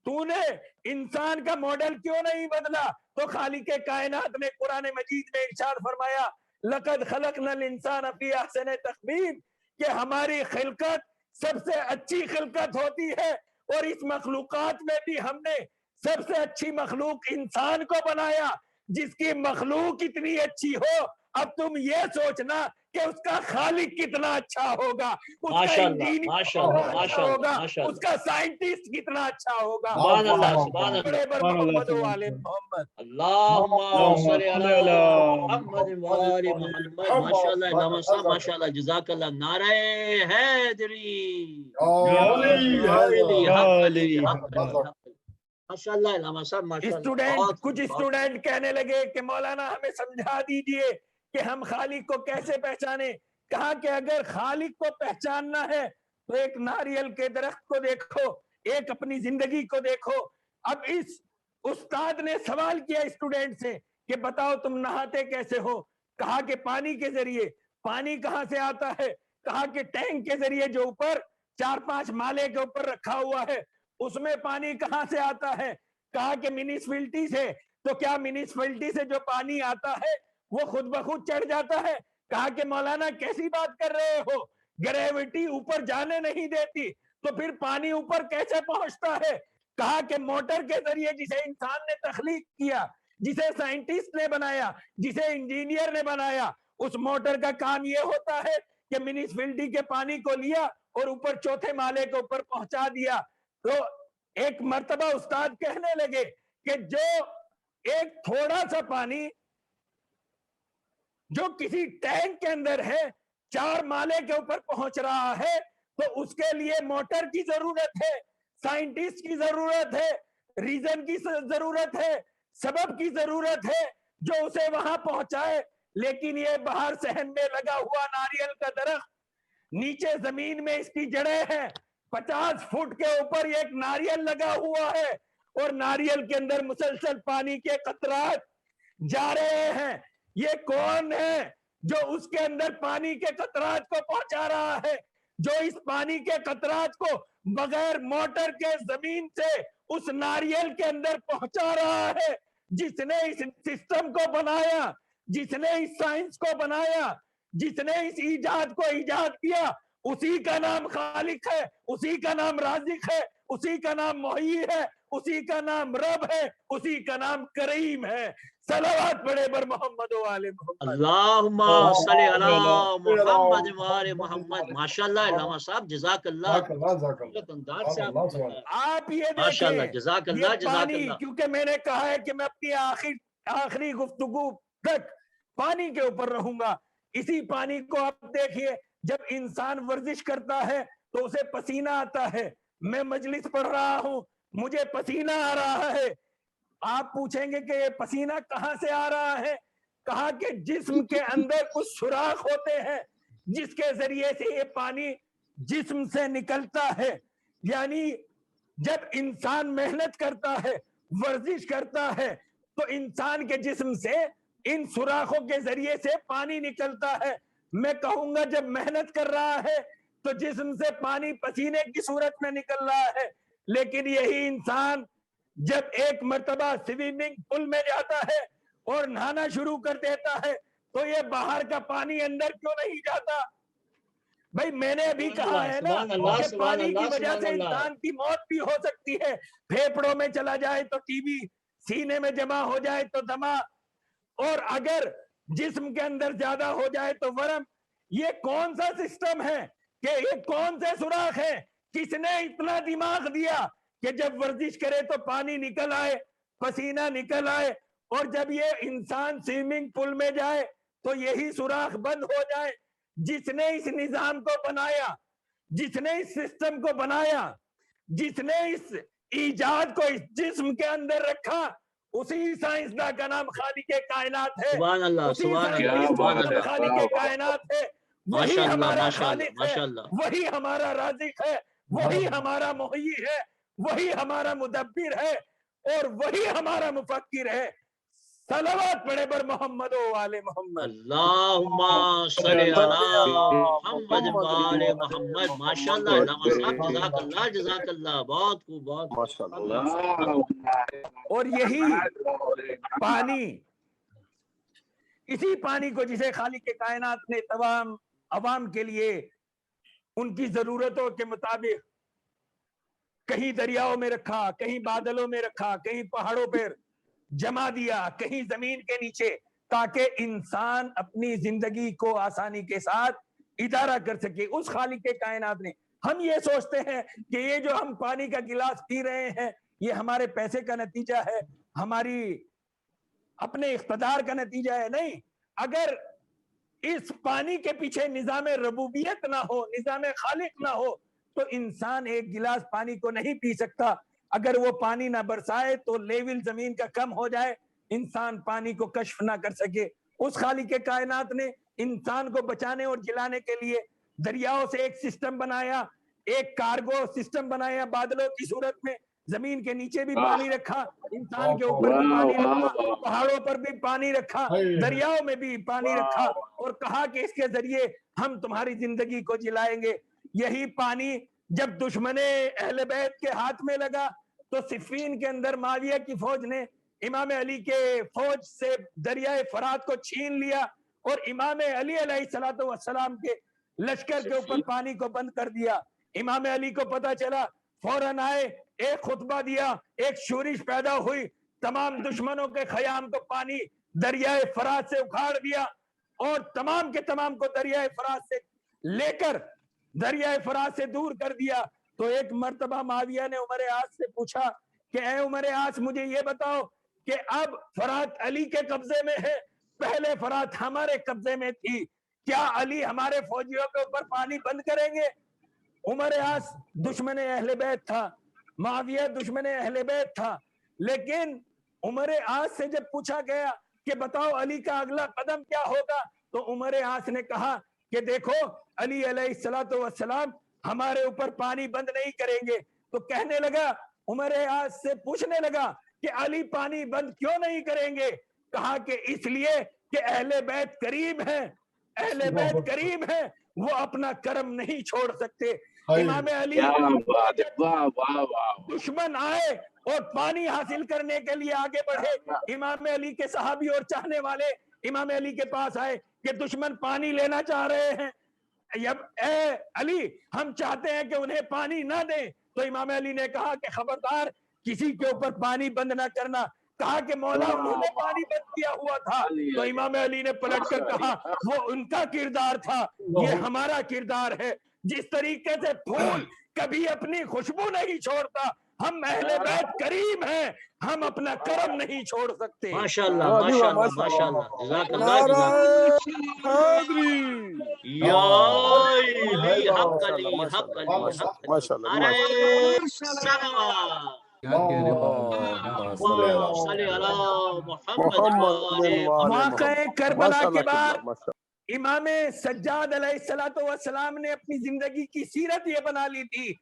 तूने इंसान का मॉडल क्यों नहीं बदला? तो खालिक कायनात ने कुरान मजीद में इरशाद फरमाया, लक़द खलक़नल इंसान फी अहसन तक़वीम, कि हमारी खिलकत सबसे अच्छी खिलकत होती है, और इस मखलूकात में भी हमने सबसे अच्छी मखलूक इंसान को बनाया, जिसकी मखलूक इतनी अच्छी हो, अब तुम ये सोचना कि उसका खालिक कितना अच्छा होगा, उसका इंजीनियर अच्छा होगा, उसका साइंटिस्ट कितना अच्छा होगा। मोहम्मद वाले मोहम्मद, अल्लाहुम्मा सल्ली अला मुहम्मद व आले मोहम्मद। माशाअल्लाह, नमसा माशाअल्लाह, जज़ाकल्लाह। नारे हैदरी, माशाअल्लाह, नमसा माशाअल्लाह। कुछ स्टूडेंट कहने लगे कि मौलाना हमें समझा दीजिए कि हम खालिक को कैसे पहचाने। कहा कि अगर खालिक को पहचानना है तो एक नारियल के दरख्त को देखो, एक अपनी जिंदगी को देखो। अब इस उस्ताद ने सवाल किया स्टूडेंट से कि बताओ तुम नहाते कैसे हो? कहा कि पानी के जरिए। पानी कहाँ से आता है? कहा कि टैंक के जरिए जो ऊपर 4-5 माले के ऊपर रखा हुआ है उसमें पानी कहाँ से आता है? कहा कि म्युनिसिपैलिटी से। तो क्या म्युनिसिपैलिटी से जो पानी आता है वो खुद ब खुद चढ़ जाता है? कहा कि मौलाना कैसी बात कर रहे हो, ग्रेविटी ऊपर जाने नहीं देती, तो फिर पानी ऊपर कैसे पहुंचता है? कहा कि मोटर के जरिए, जिसे इंसान ने तख्लीक किया, जिसे साइंटिस्ट ने बनाया, जिसे इंजीनियर ने बनाया, उस मोटर का काम ये होता है कि म्युनिसिपैलिटी के पानी को लिया और ऊपर 4थे माले के ऊपर पहुंचा दिया। तो एक मर्तबा उस्ताद कहने लगे कि जो एक थोड़ा सा पानी जो किसी टैंक के अंदर है 4 माले के ऊपर पहुंच रहा है, तो उसके लिए मोटर की जरूरत है, साइंटिस्ट की जरूरत है, रीजन की जरूरत है, सबब की जरूरत है जो उसे वहां पहुंचाए। लेकिन ये बाहर सहन में लगा हुआ नारियल का दरख्त, नीचे जमीन में इसकी जड़ें हैं, 50 फुट के ऊपर एक नारियल लगा हुआ है, और नारियल के अंदर मुसलसल पानी के कतरात जा रहे हैं। ये कौन है जो उसके अंदर पानी के कतरात को पहुंचा रहा है, जो इस पानी के कतरात को बगैर मोटर के जमीन से उस नारियल के अंदर पहुंचा रहा है? जिसने इस सिस्टम को बनाया, जिसने इस साइंस को बनाया, जिसने इस इजाद को इजाद किया, उसी का नाम खालिक है, उसी का नाम राज़िक है, उसी का नाम मुहय्यी है, उसी का नाम रब है, उसी का नाम करीम है। सलावत पढ़े बर मोहम्मद व आले मोहम्मद। अल्लाहुम्मा सल्ली अला मोहम्मद व आले मोहम्मद। माशाल्लाह अल्लामा साहब, जज़ाकल्लाह। अंदाज से आप ये माशाल्लाह, देखें, जज़ाकल्लाह ये पानी, जज़ाकल्लाह। क्योंकि मैंने कहा है कि मैं अपनी आखिरी गुफ्तगू तक पानी के ऊपर रहूंगा। इसी पानी को आप देखिए, जब इंसान वर्जिश करता है तो उसे पसीना आता है। मैं मजलिस पढ़ रहा हूं, मुझे पसीना आ रहा है। आप पूछेंगे कि ये पसीना कहां से आ रहा है? कहा कि जिस्म के अंदर कुछ सुराख होते हैं जिसके जरिए से ये पानी जिस्म से निकलता है। यानी जब इंसान मेहनत करता है, वर्जिश करता है, तो इंसान के जिस्म से इन सुराखों के जरिए से पानी निकलता है। मैं कहूंगा जब मेहनत कर रहा है तो जिस्म से पानी पसीने की सूरत में निकल रहा है, लेकिन यही इंसान जब एक मर्तबा स्विमिंग पूल में जाता है और नहाना शुरू कर देता है तो ये बाहर का पानी अंदर क्यों नहीं जाता? भाई मैंने अभी कहा है ना कि पानी की वजह से इंसान की मौत भी हो सकती है। फेफड़ों में चला जाए तो टीबी, सीने में जमा हो जाए तो दमा, और अगर जिस्म के अंदर ज्यादा हो जाए तो वरम। ये कौन सा सिस्टम है कि ये कौन से सुराख है? किसने इतना दिमाग दिया कि जब वर्जिश करे तो पानी निकल आए, पसीना निकल आए, और जब ये इंसान स्विमिंग पूल में जाए तो यही सुराख बंद हो जाए? जिसने इस निजाम को बनाया, जिसने इस सिस्टम को बनाया, जिसने इस ईजाद को इस जिस्म के अंदर रखा, उसी साइंसदान का नाम खालिके कायनात है। सुभान अल्लाह, उसी सुभान अल्लाह, साइंटिस्ट सुभान का नाम अल्लाह। खालिके कायनात है। वही माशाअल्लाह, हमारा माशाअल्लाह, खालिक है, माशाअल्लाह। वही हमारा राज़िक है, वही हमारा मुहय्यी है, वही हमारा मुदब्बिर है, और वही हमारा मुफक्किर है। सलावत पढ़े पर मोहम्मद व आले मोहम्मद। अल्लाहुम्मा सल्ली अला मोहम्मद व आले मोहम्मद। माशाअल्लाह अल्लामा साहब, जज़ाकल्लाह जज़ाकल्लाह। बहुत खूब, बहुत माशाअल्लाह। और यही पानी, इसी पानी को जिसे खालिक कायनात ने तमाम अवाम के लिए उनकी जरूरतों के मुताबिक कहीं दरियाओं में रखा, कहीं बादलों में रखा, कहीं पहाड़ों पर जमा दिया, कहीं जमीन के नीचे, ताकि इंसान अपनी जिंदगी को आसानी के साथ इदारा कर सके। उस खालिक कायनात ने, हम ये सोचते हैं कि ये जो हम पानी का गिलास पी रहे हैं ये हमारे पैसे का नतीजा है, हमारी अपने इख्तिदार का नतीजा है। नहीं, अगर इस पानी के पीछे निजाम रबूबियत ना हो, निजाम खालिक ना हो, तो इंसान एक गिलास पानी को नहीं पी सकता। अगर वो पानी ना बरसाए तो लेवल जमीन का कम हो जाए, इंसान पानी को कश्फ ना कर सके। उस खालिक कायनात ने इंसान को बचाने और जिलाने के लिए दरियाओं से एक सिस्टम बनाया, एक कार्गो सिस्टम बनाया, बादलों की सूरत में जमीन के नीचे भी पानी रखा, इंसान के ऊपर भी पानी रखा, पहाड़ों पर भी पानी रखा, दरियाओं में भी पानी रखा, और कहा कि इसके जरिए हम तुम्हारी जिंदगी को जिलाएंगे। यही पानी जब दुश्मने अहले बैत के हाथ में लगा तो सिफ़ीन के अंदर माविया की फौज ने इमाम अली के फौज से दरियाए फरात को छीन लिया और इमाम अली अलैहिस्सलातु वस्सलाम के लश्कर के ऊपर पानी को बंद कर दिया। इमाम अली को पता चला, फौरन आए, एक खुतबा दिया, एक शोरिश पैदा हुई, तमाम दुश्मनों के खयाम को पानी दरियाए फरात से उखाड़ दिया और तमाम के तमाम को दरियाए फरात से लेकर दरियाए फरात से दूर कर दिया। तो एक मर्तबा माविया ने उमर आस से पूछा कि ऐ उमर आस, मुझे ये बताओ कि अब फरात अली के कब्जे में है, पहले फरात हमारे कब्जे में थी, क्या अली हमारे फौजियों के ऊपर पानी बंद करेंगे? उमर आस दुश्मन अहले बैत था, माविया दुश्मन अहले बैत था, लेकिन उमर आस से जब पूछा गया कि बताओ अली का अगला कदम क्या होगा, तो उमर आस ने कहा कि देखो अली अलैहिस्सलातु वस्सलाम हमारे ऊपर पानी बंद नहीं करेंगे। तो कहने लगा, उमर आस से पूछने लगा कि अली पानी बंद क्यों नहीं करेंगे? कहा कि इसलिए कि अहले बैत करीम है, अहले बैत करीम है, वो अपना कर्म नहीं छोड़ सकते। इमाम अली दुश्मन आए और पानी हासिल करने के लिए आगे बढ़े, इमाम अली के सहाबी और चाहने वाले इमाम अली के पास आए कि दुश्मन पानी लेना चाह रहे हैं, اے علی ہم چاہتے ہیں کہ انہیں پانی نہ دیں. تو امام علی نے کہا کہ خبردار کسی کے اوپر پانی بند نہ کرنا. کہا کہ مولا انہوں نے پانی بند کیا ہوا تھا. تو امام علی نے پلٹ کر کہا وہ ان کا کردار تھا، یہ ہمارا کردار ہے. جس طریقے سے پھول کبھی اپنی خوشبو نہیں چھوڑتا، ہم اہل بیت کریم ہیں، ہم اپنا کرم نہیں چھوڑ سکتے. ماشاءاللہ ماشاءاللہ ماشاءاللہ، جزاک اللہ جزاک یا علی حق علی حق علی حق علی. ارے سلام صلی علی محمد. واقع کربلا کے بعد امام سجاد علیہ السلام نے اپنی زندگی کی سیرت یہ بنا لی تھی.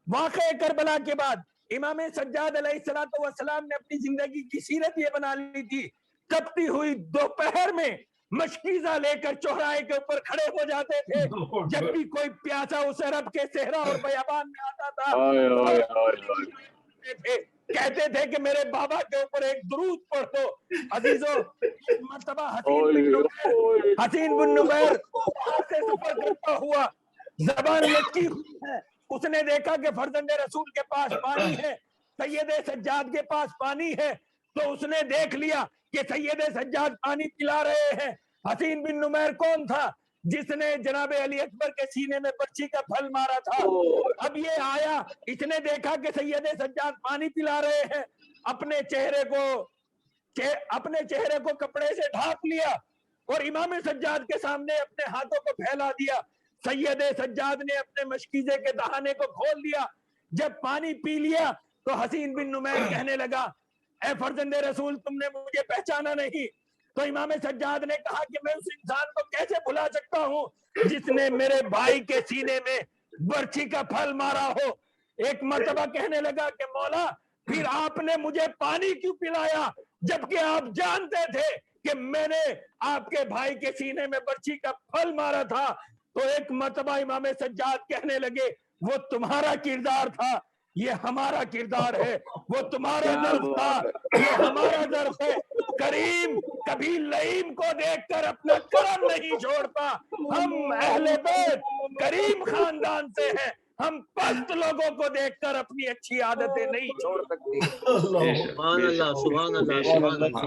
واقع کربلا کے بعد امام سجاد علیہ السلام نے اپنی زندگی کی سیرت یہ بنا لی تھی. تپتی ہوئی دوپہر میں مشکیزہ لے کر چوراہے کے اوپر کھڑے ہو جاتے تھے. جب بھی کوئی پیاسا اس عرب کے صحرا اور بیابان میں آتا تھا کہتے تھے کہ میرے بابا کے اوپر ایک درود پڑھ دو. عزیزو ایک مرتبہ حسین بن نبیر سے سفر کرتا ہوا زبان لٹکی ہوئی ہے. اس نے دیکھا کہ فرزند رسول کے پاس پانی ہے، سید سجاد کے پاس پانی ہے. تو اس نے دیکھ لیا کہ سید سجاد پانی پلا رہے ہیں. حسین بن نمیر کون تھا؟ جس نے جناب علی اکبر کے سینے میں برچھی کا پھل مارا تھا. اب یہ آیا، اس نے دیکھا کہ سید سجاد پانی پلا رہے ہیں. اپنے چہرے کو کپڑے سے ڈھانپ لیا اور امام سجاد کے سامنے اپنے ہاتھوں کو پھیلا دیا. سید سجاد نے اپنے مشکیزے کے دہانے کو کھول دیا. جب پانی پی لیا تو حسین بن نمیر کہنے لگا اے فرزند رسول تم نے مجھے پہچانا نہیں. تو امام سجاد نے کہا کہ میں اس انسان کو کیسے بھلا سکتا ہوں جس نے میرے بھائی کے سینے میں برچھی کا پھل مارا ہو. ایک مرتبہ کہنے لگا کہ مولا پھر آپ نے مجھے پانی کیوں پلایا جبکہ آپ جانتے تھے کہ میں نے آپ کے بھائی کے سینے میں برچھی کا پھل مارا تھا. تو ایک مرتبہ امام سجاد کہنے لگے وہ تمہارا کردار تھا، یہ ہمارا کردار ہے. وہ تمہارا ظرف تھا، یہ ہمارا ظرف ہے. کریم کبھی لئیم کو دیکھ کر اپنا کرم نہیں چھوڑتا. ہم اہل بیت کریم خاندان سے ہیں، ہم پست لوگوں کو دیکھ کر اپنی اچھی عادتیں نہیں چھوڑ سکتے. سبحان اللہ سبحان اللہ سبحان اللہ.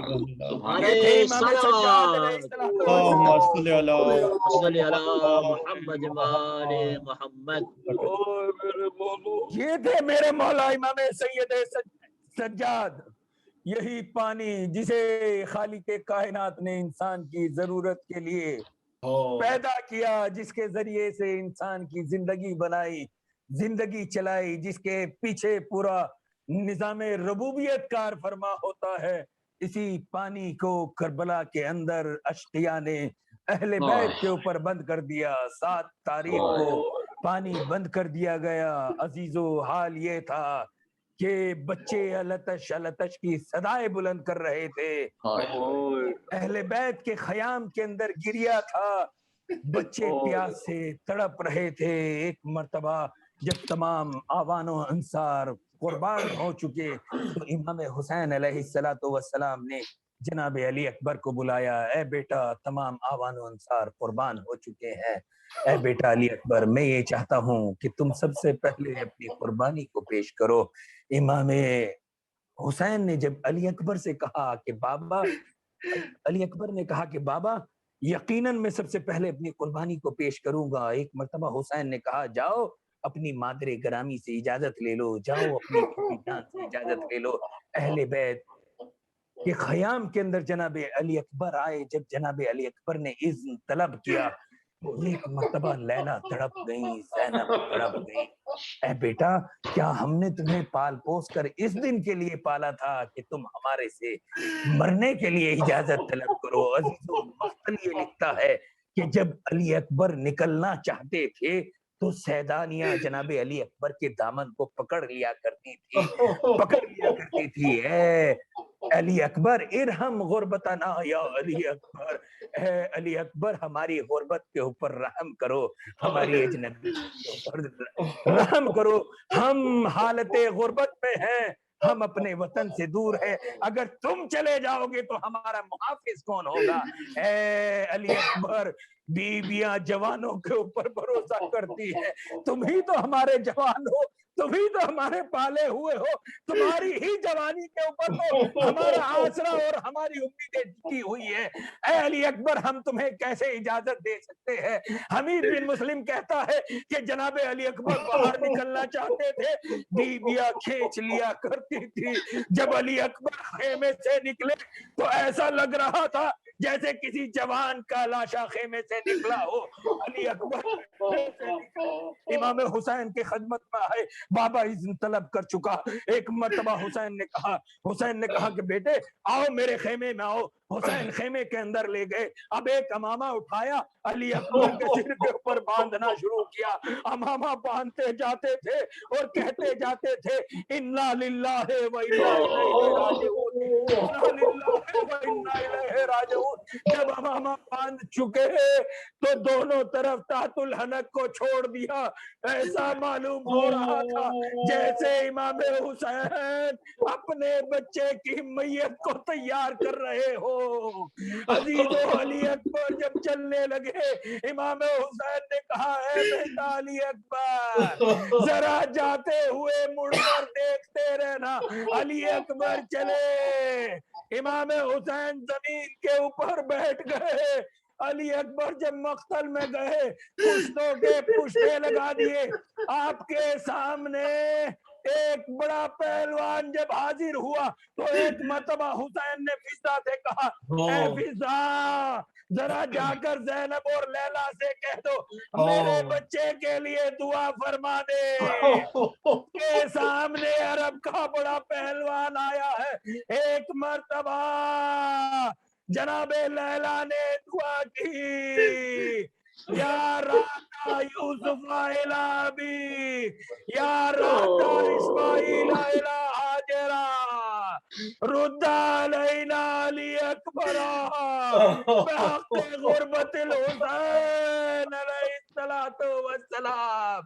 یہ تھے ارے امام سجاد علیہ السلام. صلی علی محمد وآل محمد. یہ تھے میرے مولا امام سید سجاد. یہی پانی جسے خالق کائنات نے انسان کی ضرورت کے لیے پیدا کیا، جس کے ذریعے سے انسان کی زندگی بنائی، زندگی چلائی، جس کے پیچھے پورا نظام ربوبیت کار فرما ہوتا ہے. اسی پانی کو کربلا کے اندر اشقیاء نے اہل بیت کے اوپر بند کر دیا. 7 تاریخ کو پانی بند کر دیا گیا. عزیزو حال یہ تھا کہ بچے التش التش کی صدائیں بلند کر رہے تھے. اہل بیت کے خیام کے اندر گریا تھا، بچے پیاس سے تڑپ رہے تھے. ایک مرتبہ جب تمام آوان و انصار قربان ہو چکے تو امام حسین علیہ السلام نے جناب علی اکبر کو بلایا. اے بیٹا تمام آوان و انصار قربان ہو چکے ہیں. اے بیٹا علی اکبر میں یہ چاہتا ہوں کہ تم سب سے پہلے اپنی قربانی کو پیش کرو. امام حسین نے جب علی اکبر سے کہا کہ بابا، علی اکبر نے کہا کہ بابا یقیناً میں سب سے پہلے اپنی قربانی کو پیش کروں گا. ایک مرتبہ حسین نے کہا جاؤ اپنی مادر گرامی سے اجازت لے لو، جاؤ اپنی جان سے اجازت لے لو. اہل بیت کے خیام کے اندر جناب علی اکبر آئے. جب جناب علی اکبر نے اذن طلب کیا تو ایک مرتبہ لیلا تڑپ گئی، زینب تڑپ گئی. اے بیٹا کیا ہم نے تمہیں پال پوس کر اس دن کے لیے پالا تھا کہ تم ہمارے سے مرنے کے لیے اجازت طلب کرو؟ عزیزو مختل یہ لکھتا ہے کہ جب علی اکبر نکلنا چاہتے تھے تو سیدانیہ جناب علی اکبر کے دامن کو پکڑ لیا کرتی تھی. اے علی اکبر ارحم غربتنا یا علی اکبر، اے علی اکبر ہماری غربت کے اوپر رحم کرو، ہماری اجنبی کے اوپر رحم کرو، ہم حالت غربت میں ہیں، हम अपने वतन से दूर है, अगर तुम चले जाओगे तो हमारा मुहाफिज कौन होगा? ए अली अकबर, बीबियां जवानों के ऊपर भरोसा करती है, तुम ही तो हमारे जवान हो, तुम ही तो हमारे पाले हुए हो, तुम्हारी ही जवानी के ऊपर तो हमारा आसरा और हमारी उम्मीदें टिकी हुई है। ए अली अकबर, हम तुम्हें कैसे इजाजत दे सकते हैं? हमीद बिन मुस्लिम कहता है कि जनाब अली अकबर बाहर निकलना चाहते थे, बीबियां खींच लिया करती थी। जब अली अकबर खेमे से निकले तो ऐसा लग रहा था जैसे किसी जवान का लाशा खेमे से निकला हो। अली अकबर इमाम हुसैन के खिदमत में आए, बाबा इज़्न तलब कर चुका। एक मर्तबा हुसैन ने कहा कि बेटे आओ मेरे खेमे में आओ। हुसैन खेमे के अंदर ले गए। अब एक अमामा उठाया, अली अकबर के सिर के ऊपर बांधना शुरू किया। अमामा बांधते जाते थे और कहते जाते थे, इन्ना लिल्लाहि व इन्ना इलैहि राजिऊन, इन्ना लिल्लाहि व इन्ना इलैहि राजिऊन। जब अमामा बांध चुके तो दोनों तरफ तातुल हनक को छोड़ दिया। ऐसा मालूम हो रहा था जैसे इमाम हुसैन अपने बच्चे की मैयत को तैयार कर रहे हो। अजीजो, अली अकबर जब चलने लगे, इमाम हुसैन ने कहा, है बेटा अली अकबर, जरा जाते हुए मुड़कर देखते रहना। अली अकबर चले, इमाम हुसैन जमीन के ऊपर बैठ गए। अली अकबर जब मख्तल में गए, पुश्तों के पुश्ते लगा दिए। आपके सामने एक बड़ा पहलवान जब हाजिर हुआ तो एक मर्तबा हुसैन ने फिजा से कहा, ए फिजा, जरा जाकर ज़ैनब और लैला से कह दो मेरे बच्चे के लिए दुआ फरमा दे। के सामने अरब का बड़ा पहलवान आया है। एक मर्तबा जनाबे लैला ने दुआ की, या राता यूसुफ इला अबी, या राता इस्माइल इला हाजरा, रुद्दा अलैना अली अकबर बिहक़्क़ि गुरबतिल हुसैन अलैहिस्सलातु वस्सलाम।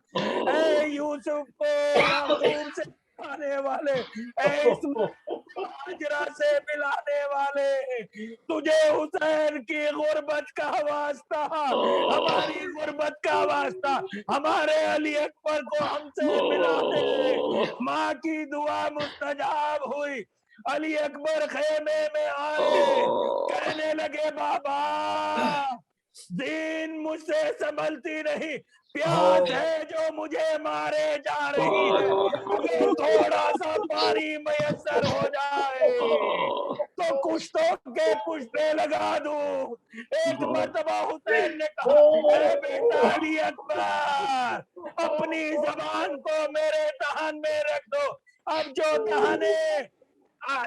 ए यूसुफ को याकूब से मिलाने वाले, हाजरा से मिलाने वाले, तुझे हुसैन की गुर्बत का वास्ता, हमारी गुर्बत का वास्ता, हमारे अली अकबर को हमसे मिला दे। माँ की दुआ मुस्तजाब हुई। अली अकबर खेमे में आए, कहने लगे, बाबा दीन मुझसे संभलती नहीं, प्यास है जो मुझे मारे जा रही है, अगर थोड़ा सा पानी मयसर हो जाए तो कुश्तों के पुश्ते लगा दूं। एक मर्तबा हुसैन ने कहा, बेटा अली अकबर, अपनी जबान को मेरे दहन में रख दो। अब जो दहाने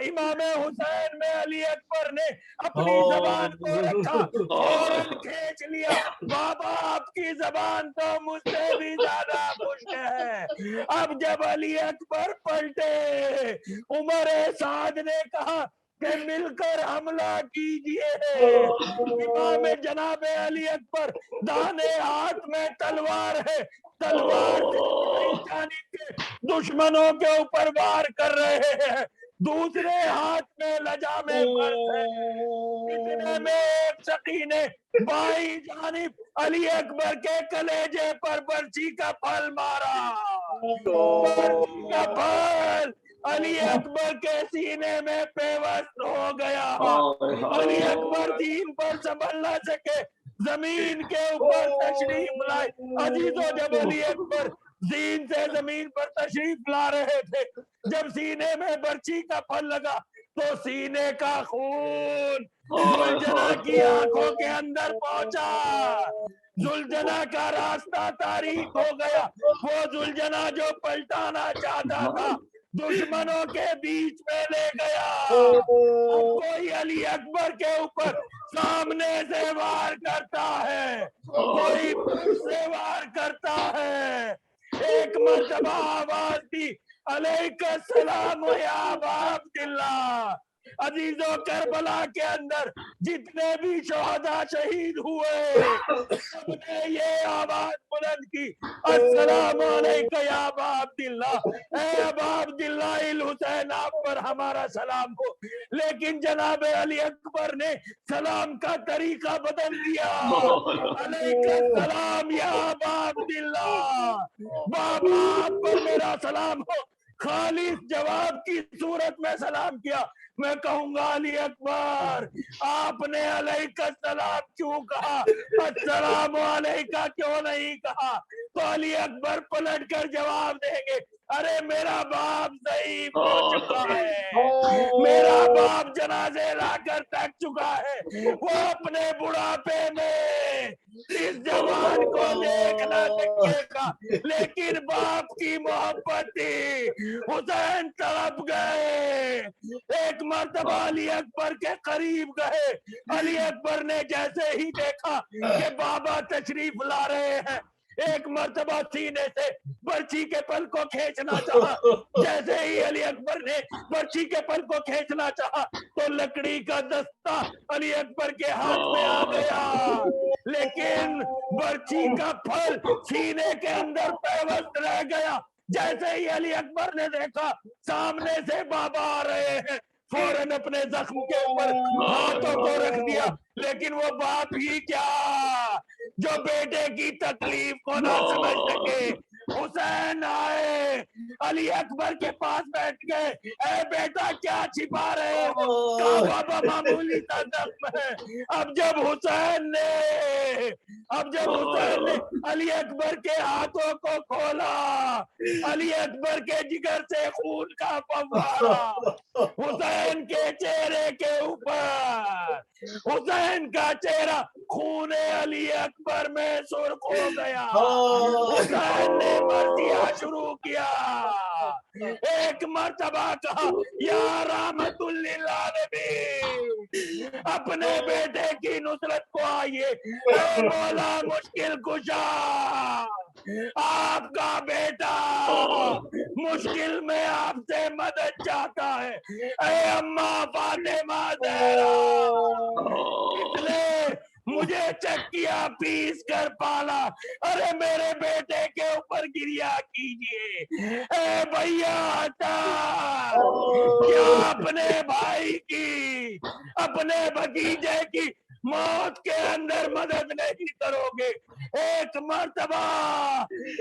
इमाम हुसैन में अली अकबर ने अपनी जबान को रखा, फौरन खींच लिया। बाबा आपकी जबान तो मुझसे भी ज्यादा खुश्क है। अब जब अली अकबर पलटे, उमर साद ने कहा कि मिलकर हमला कीजिए। इमाम जनाब अली अकबर दाने हाथ में तलवार है, तलवार जानिब के दुश्मनों के ऊपर वार कर रहे हैं, दूसरे हाथ में लजामे फर्श है। इतने में एक सकीने बाई जानिब अली अकबर के कलेजे पर बर्छी का फल मारा। बर्छी का फल अली अकबर के सीने में पेवस्त हो गया। अली अकबर दीन पर संभल न सके, जमीन के ऊपर तशरीफ लाए। अजीजों, जब अली अकबर दीन से जमीन पर तशरीफ ला रहे थे, जब सीने में बर्छी का फल लगा तो सीने का खून जुलझना की आंखों के अंदर पहुंचा। जुलझना का रास्ता तारीख हो गया। वो जुलझना जो पलटाना चाहता था, दुश्मनों के बीच में ले गया। कोई अली अकबर के ऊपर सामने से वार करता है, कोई पीठ से वार करता है। एक मर्तबा आवाज दी, अलैहिस्सलाम या अबा अब्दुल्लाह। अजीजों, करबला के अंदर जितने भी शोहदा शहीद हुए, सबने ये आवाज बुलंद की, अस्सलाम अलैका या अबा अब्दुल्ला, ए अबा अब्दुल्ला हुसैन, आप पर हमारा सलाम हो। लेकिन जनाब अली अकबर ने सलाम का तरीका बदल दिया। अलैकुम सलाम या अबा अब्दुल्ला, बाबा आप पर मेरा सलाम हो। खालिस जवाब की सूरत में सलाम किया। मैं कहूंगा अली अकबर, आपने अलैका सलाम क्यों कहा, अस्सलाम अलैका क्यों नहीं कहा? तो अली अकबर पलट कर जवाब देंगे, अरे मेरा बाप ज़ईफ हो चुका है, मेरा बाप जनाजे लाकर थक चुका है, वो अपने बुढ़ापे में इस जवान को देख ना सकेगा, लेकिन बाप की मोहब्बत थी। हुसैन तड़प गए। एक मर्तबा अली अकबर के करीब गए। अली अकबर ने जैसे ही देखा कि बाबा तशरीफ ला रहे हैं, एक मर्तबा सीने से बर्छी के पल को खींचना चाहा। जैसे ही अली अकबर ने बर्छी के पल को खींचना चाहा तो लकड़ी का दस्ता अली अकबर के हाथ में आ गया, लेकिन बर्छी का फल सीने के अंदर पैवस्त रह गया। जैसे ही अली अकबर ने देखा सामने से बाबा आ रहे हैं, फौरन अपने जख्म के ऊपर हाथों को रख दिया। लेकिन वो बाप ही क्या जो बेटे की तकलीफ को ना समझ सके। हुसैन आए, अली अकबर के पास बैठ गए। ए बेटा क्या छिपा रहे हो? कहा बाबा मामूली सा जख्म है। अब जब हुसैन ने अली अकबर के हाथों को खोला, अली अकबर के जिगर से खून का फव्वारा हुसैन के चेहरे के ऊपर, हुसैन का चेहरा खूने अली अकबर में सुर्ख हो गया। हुसैन ने मर्जिया शुरू किया। एक मर्तबा कहा, या रहमतुल लिल आलमीन, अपने बेटे की नुसरत को आइए। ए मौला मुश्किल कुशा, आपका बेटा मुश्किल में आपसे मदद चाहता है। ए अम्मा फातिमा ज़हरा, इसने मुझे चक्किया पीस कर पाला, अरे मेरे बेटे के ऊपर गिरिया कीजिए। ए भैया क्या अपने भाई की, अपने भतीजे की मौत के अंदर मदद नहीं करोगे? एक मर्तबा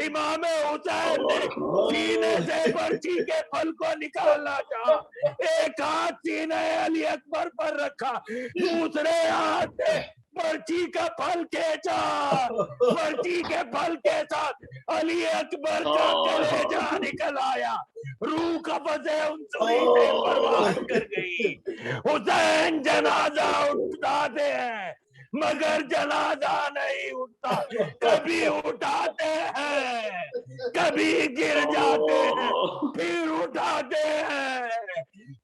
इमाम हुसैन ने सीने से बर्छी के फल को निकालना चाहा। एक हाथ सीने अली अकबर पर रखा, दूसरे हाथ से बर्छी का फल खींचा। बर्छी के फल के साथ अली अकबर का कलेजा निकल आया। रूह कब्ज़े उनसुरी से परवान कर गई। हुसैन जनाजा उठाते हैं मगर जनाजा नहीं उठता। कभी उठाते हैं, कभी गिर जाते हैं, फिर उठाते हैं,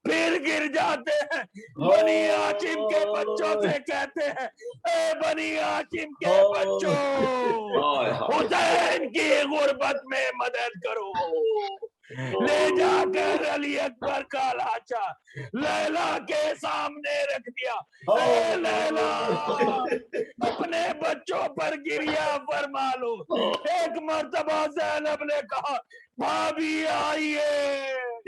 फिर गिर जाते हैं। बनी हाशिम के बच्चों से कहते हैं, ए बनी हाशिम के बच्चों, हुसैन की गुर्बत में मदद करो। ले जाकर अली अकबर का लाचा लैला के सामने रख दिया। ए लैला, अपने बच्चों पर गिरिया फरमा लो। एक मर्तबा ज़ैनब ने कहा, भाभी आइए।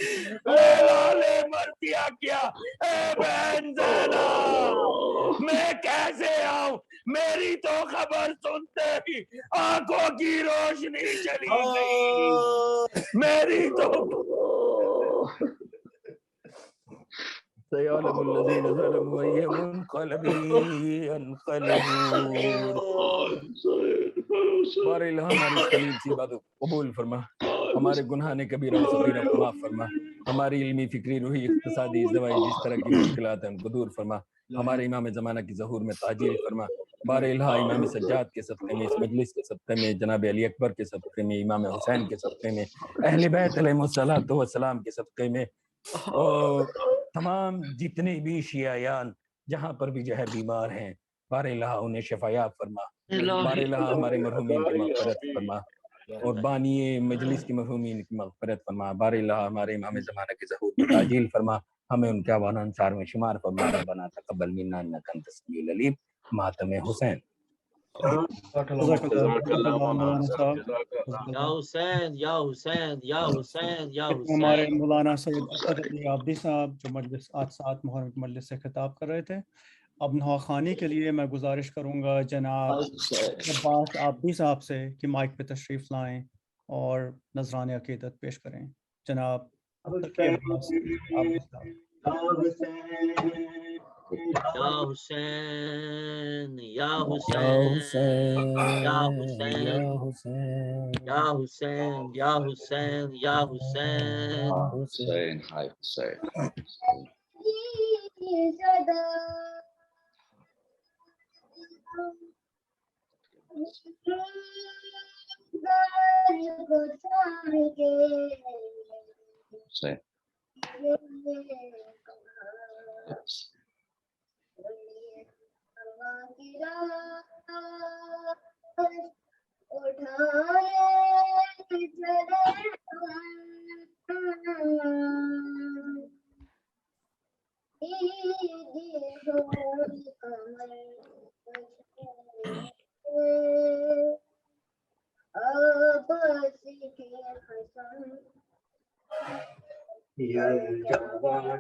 लैला ने मर्तिया किया, ए बहन ज़ैनब, मैं कैसे आऊं? मेरी तो खबर सुनते ही आंखों की रोशनी चली गई। मेरी तो कबूल फरमा, हमारे गुनाह ने कबीरा और सगीरा को माफ फरमा, हमारी इल्मी फिक्री रूही इक्तिसादी ज़वाई जिस तरह की मुश्किलात हैं उनको दूर फरमा, हमारे इमाम ज़माना की ज़हूर में ताजील फरमा। बारे इल्हा इमाम सज्जाद के सदक़े में, इस मजलिस के सदक़े में, जनाब अली अकबर के सदक़े में, इमाम हुसैन के सदक़े में, अहले बैत अलैहिमुस्सलातु वस्सलाम के सदक़े में, और तमाम जितने भी शियायान जहाँ पर भी जो है बीमार हैं, बारे इल्हा उन्हें शफ़ायात फरमा। बारे इल्हा हमारे मरहूमीन की मग़फ़िरत फरमा और बानिए मजलिस की मरहूमीन की मग़फ़िरत फरमा। बारे इल्हा हमारे इमाम ज़माना की ज़हूर में ताजील फरमा, हमें उनके आवान अंसार में शुमार फरमा। रब्बना तक़ब्बल मिन्ना इन्नका अंतस समीउल अलीम। मातम हुसैन। یا حسین یا حسین یا حسین یا ہمارے حسین. مولانا سید اسد علی عابدی صاحب جو مجلس آج 7 محرم کی مجلس سے خطاب کر رہے تھے. اب نواخوانی کے لیے میں گزارش کروں گا جناب عباس عابدی صاحب سے کہ مائک پہ تشریف لائیں اور نذران عقیدت پیش کریں. جناب عباس عابدی صاحب. یا حسین یا حسین یا حسین یا حسین یا حسین یا حسین. حسین ہائے حسین.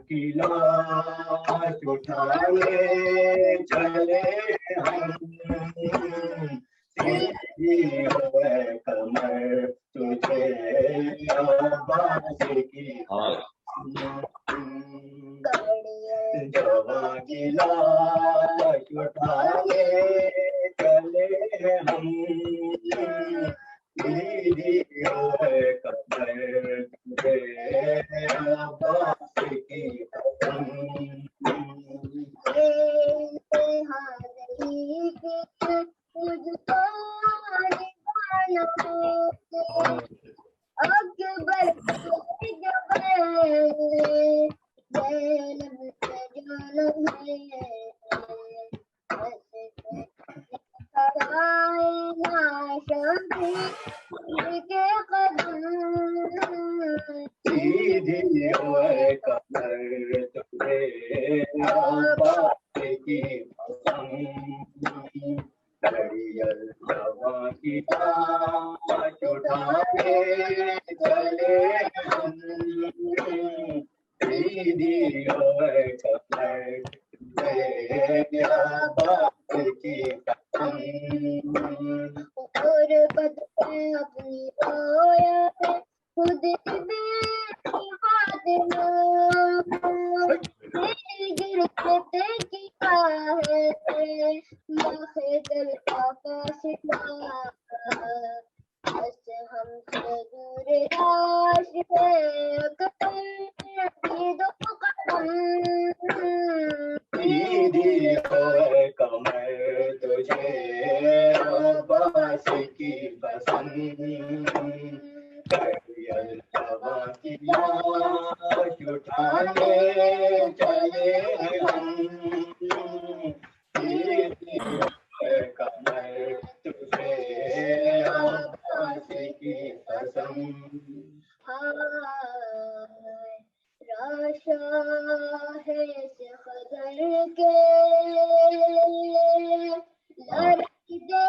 کی لاش اٹھائے چلے ہم سیدھی ہوئے کمر تجھے عباس کی جوان کی لاش اٹھائے چلے ہم سیدھی ہوئے کمر تجھے عباس کی قسم. سیدھی ہوئے کمر تجھے عباس کی قسم. جوان کی لاش اٹھائے چلے ہم سیدھی ہوئے کمر تجھے عباس کی قسم. غربت میں اپنی رویا خود گرفت کیا ہے مخدل آفاسدہ بس ہم سے دور راش ہے دو قدم. سیدھی ہوئے کمر تجھے عباس کی قسم. جوان کی لاش اٹھانے چلے ہم سیدھی ہوئے کمر تجھے عباس کی قسم. راشا ہے سے خضر کے لڑکی دے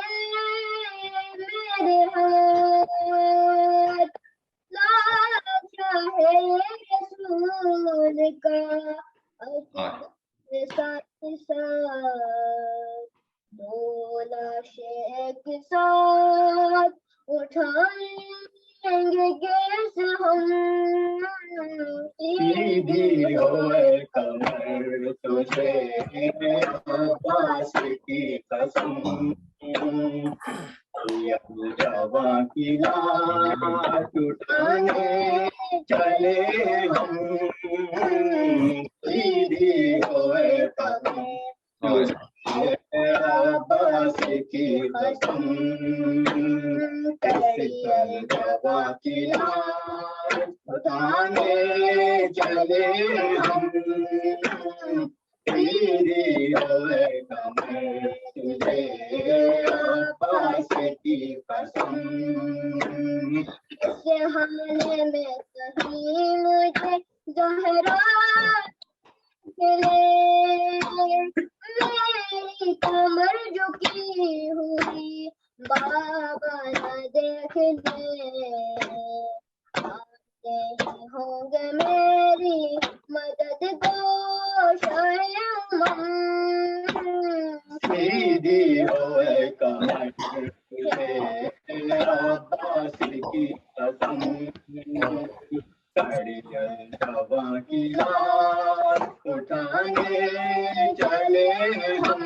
میرے ہاتھ لاشا ہے رسول کا ساتھ ساتھ دو لاشیں ایک ساتھ اٹھائیں گے کیسے ہم. سیدھی ہوئے کمر تجھے عباس کی قسم. جوان کی لاش اٹھانے چلے ہم سیدھی ہوئے کمر تجھے عباس کی قسم. جوان کی لاش اٹھانے چلے ہم سیدھی ہوئے کمر تجھے عباس کی قسم. اس حال میں کہیں مجھے زہرا मेरी कमर झुकी हुई बाबा न देखने आते ही होंगे मेरी मदद को शायद सीधी होए कमर अब्बास की कसम कड़िया की लाश उठाने चले हम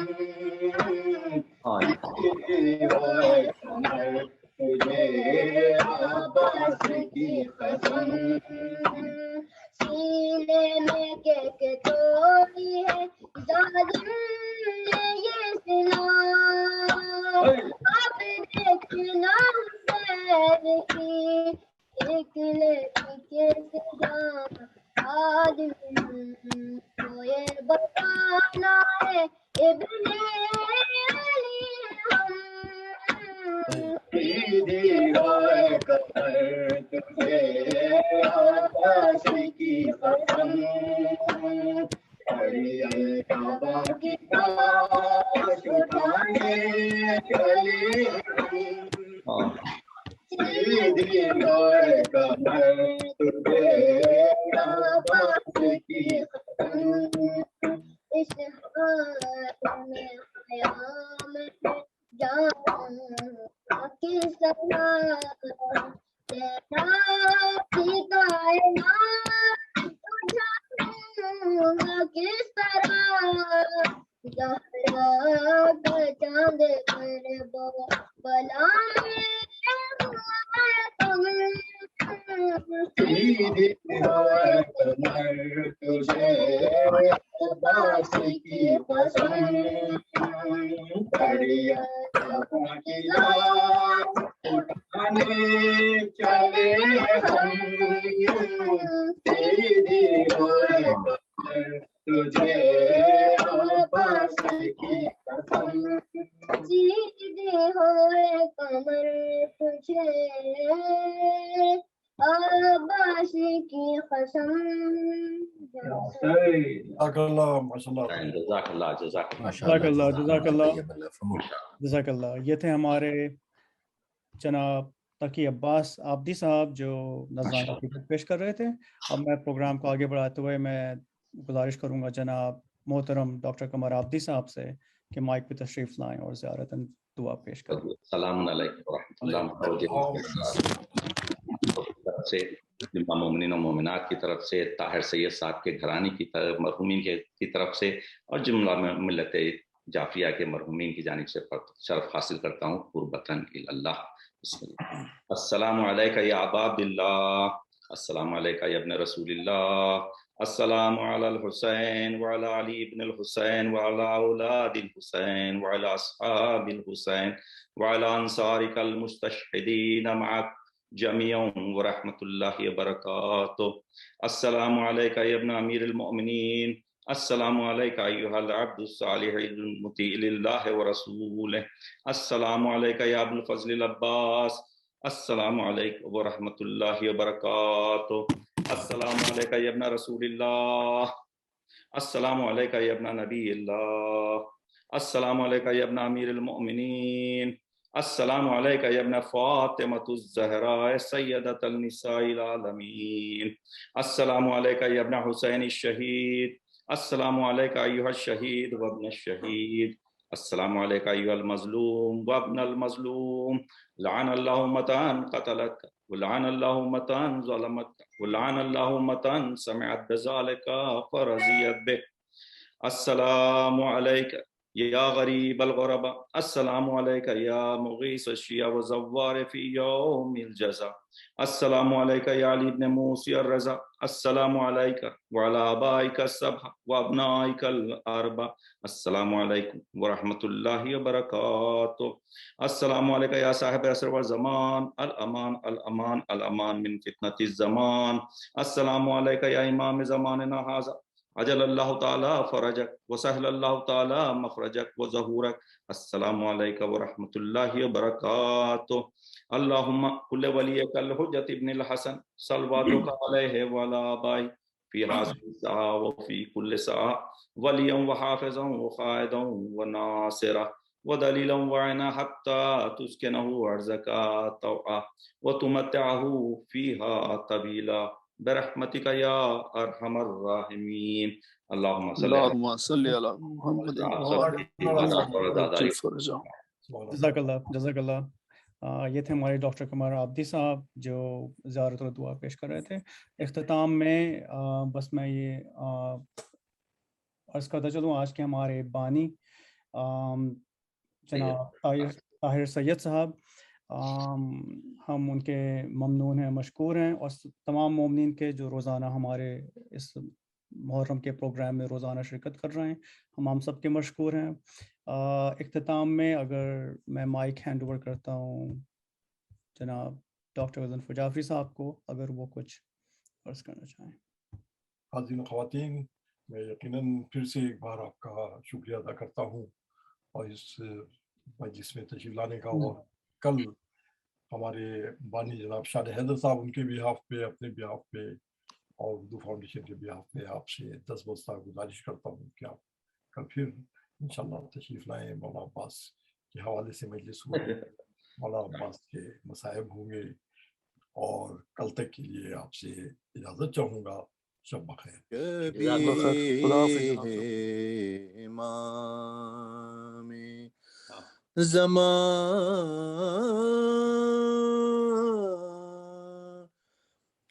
होए कमर तुझे अब्बास की कसम सीने में के तोड़ी है जालिम ने ये सिला अब देखना हुसैन की एक लड़की के आदमी को ये बताना है इब्ने अली हम सीधी होए कमर तुझे अब्बास की कसम काबा की लाश उठाने चले हम सीधी होए कमर तुझे अब्बास की कसम इस हाल में क़यामत जाऊंगा किस तरह तेरा की कायनात उठाऊंगा किस तरह ज़हरा का चांद पर बला में सीधी होए कमर तुझे अब्बास की कसम कड़िया की लाश उठाने चले हम सीधी होए कमर तुझे अब्बास की कसम सीधी होए कमर तुझे अब्बास की कसम जज़ाकल्लाह। ये थे हमारे जनाब तकी अब्बास आबदी साहब जो नज़राना हकीकत पेश कर रहे थे। अब मैं प्रोग्राम को आगे बढ़ाते हुए मैं गुजारिश करूंगा जनाब मोहतरम डॉक्टर कमर आबदी साहब से कि माइक पे तशरीफ लाएं और ज़ियारतन दुआ पेश करें। अस्सलाम वालेकुम व रहमतुल्लाह से इमाम मोमिनीन और मोमिनात की तरफ से ताहिर सैयद साहब के घराने की तरफ मरहूमीन की तरफ से और जुमला मिल्लत जाफिया के मरहूमीन की जानिब से शर्फ हासिल करता हूँ कुर्बतन इल्लल्लाह। अस्सलामु अलैका या अबा अब्दिल्लाह, अस्सलामु अलैका या इब्न रसूलिल्लाह, अस्सलामु अलल हुसैन व अला अली इब्न अल हुसैन व अला औलादिल हुसैन व अला अस्हाबिल हुसैन व अला अंसारिकल मुस्तशहिदीन मअक जमीअन व रहमतुल्लाहि व बरकातुहू। अस्सलामु अलैका या इब्न अमीरुल मोमिनीन, अस्सलामु अलैका अय्युहल अब्दुस सालिहुल मुती लिल्लाहि व रसूलिही, अस्सलामु अलैका या अबुल फज़्लिल अब्बास, अस्सलामु अलैकुम व रहमतुल्लाहि व बरकातुहू। अस्सलामु अलैका या इब्न रसूलिल्लाह, अस्सलामु अलैका या इब्न नबीयिल्लाह, अस्सलामु अलैका या इब्न अमीरुल मोमिनीन, अस्सलामु अलैका या इब्न फातिमतुज़ ज़हरा सय्यदतुन निसाइल आलमीन, अस्सलामु अलैका या इब्न हुसैन शहीद, अस्सलामु अलैका अय्युहश शहीद व इब्न शहीद, अस्सलामु अलैका अय्युहल मज़लूम व इब्नल मज़लूम, लअनल्लाहु उम्मतन क़तलक व लअनल्लाहु उम्मतन ज़लमक व लअनल्लाहु उम्मतन समिअत बिज़ालिका फरज़ियत बिह। अस्सलामु अलैका या गरीब अल-गुरबा, अस्सलामु अलैका या मुगीस अश-शिया व ज़व्वार फी यौमिल जज़ा, अस्सलामु अलैका या अली इब्न मूसी ar-रज़ा, अस्सलामु अलैका व अला आबाइका as-सबअ व अबनाइका al-अर्बा, अस्सलामु अलैकुम व रहमतुल्लाहि व बरकातुहू। अस्सलामु अलैका या साहिब असर व ज़मान, अल-अमान अल-अमान अल-अमान मिन फितनतिज़ ज़मान, अस्सलामु अलैका या इमाम ज़मानिना हाज़ा, अजलल्लाहु ताला फरजक व सहलल्लाहु ताला मखरजक व ज़हूरक, अस्सलामु अलैका व रहमतुल्लाहि व बरकातुहू। अल्लाहुम्मा कुल्ल वलियकल हुज्जत इब्निल हसन सल्वातुका अलैहि व अला आबाई فی هذه الساعة وفي كل ساعة وليا وحافظا وقائدا وناصرا ودليلا وعنا حتى تسكنه أرزك طوعا وتمتعه فيها طويلا برحمتك يا أرحم الراحمين. اللهم صل على محمد جزاک اللہ. یہ تھے ہمارے ڈاکٹر قمر عابدی صاحب جو زیارت اور دعا پیش کر رہے تھے. اختتام میں بس میں یہ عرض کرتا چلوں آج کے ہمارے بانی جناب طاہر سید صاحب، ہم ان کے ممنون ہیں، مشکور ہیں، اور تمام مومنین کے جو روزانہ ہمارے اس محرم کے پروگرام میں روزانہ شرکت کر رہے ہیں، ہم سب کے مشکور ہیں. اختتام میں اگر میں مائک ہینڈ اوور کرتا ہوں جناب ڈاکٹر غضنفر جعفری صاحب کو، اگر وہ کچھ عرض کرنا چاہیں. حاضرین خواتین، میں یقیناً پھر سے ایک بار آپ کا شکریہ ادا کرتا ہوں اور اس مجلس میں تشریف لانے کا. اور کل ہمارے بانی جناب شاہ حیدر صاحب، ان کے بیہاف پہ، اپنے بیہاف پہ اور اردو فاؤنڈیشن کے بیہاف پہ آپ سے دستبستہ گزارش کرتا ہوں کہ آپ کل پھر انشاءاللہ تشریف لائیں. مولانا عباس کے حوالے سے مجلس ہوگی، مولانا عباس کے مصائب ہوں گے، اور کل تک کے لیے آپ سے اجازت چاہوں گا. شب بخیر. امام زمان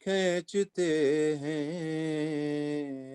کھینچتے ہیں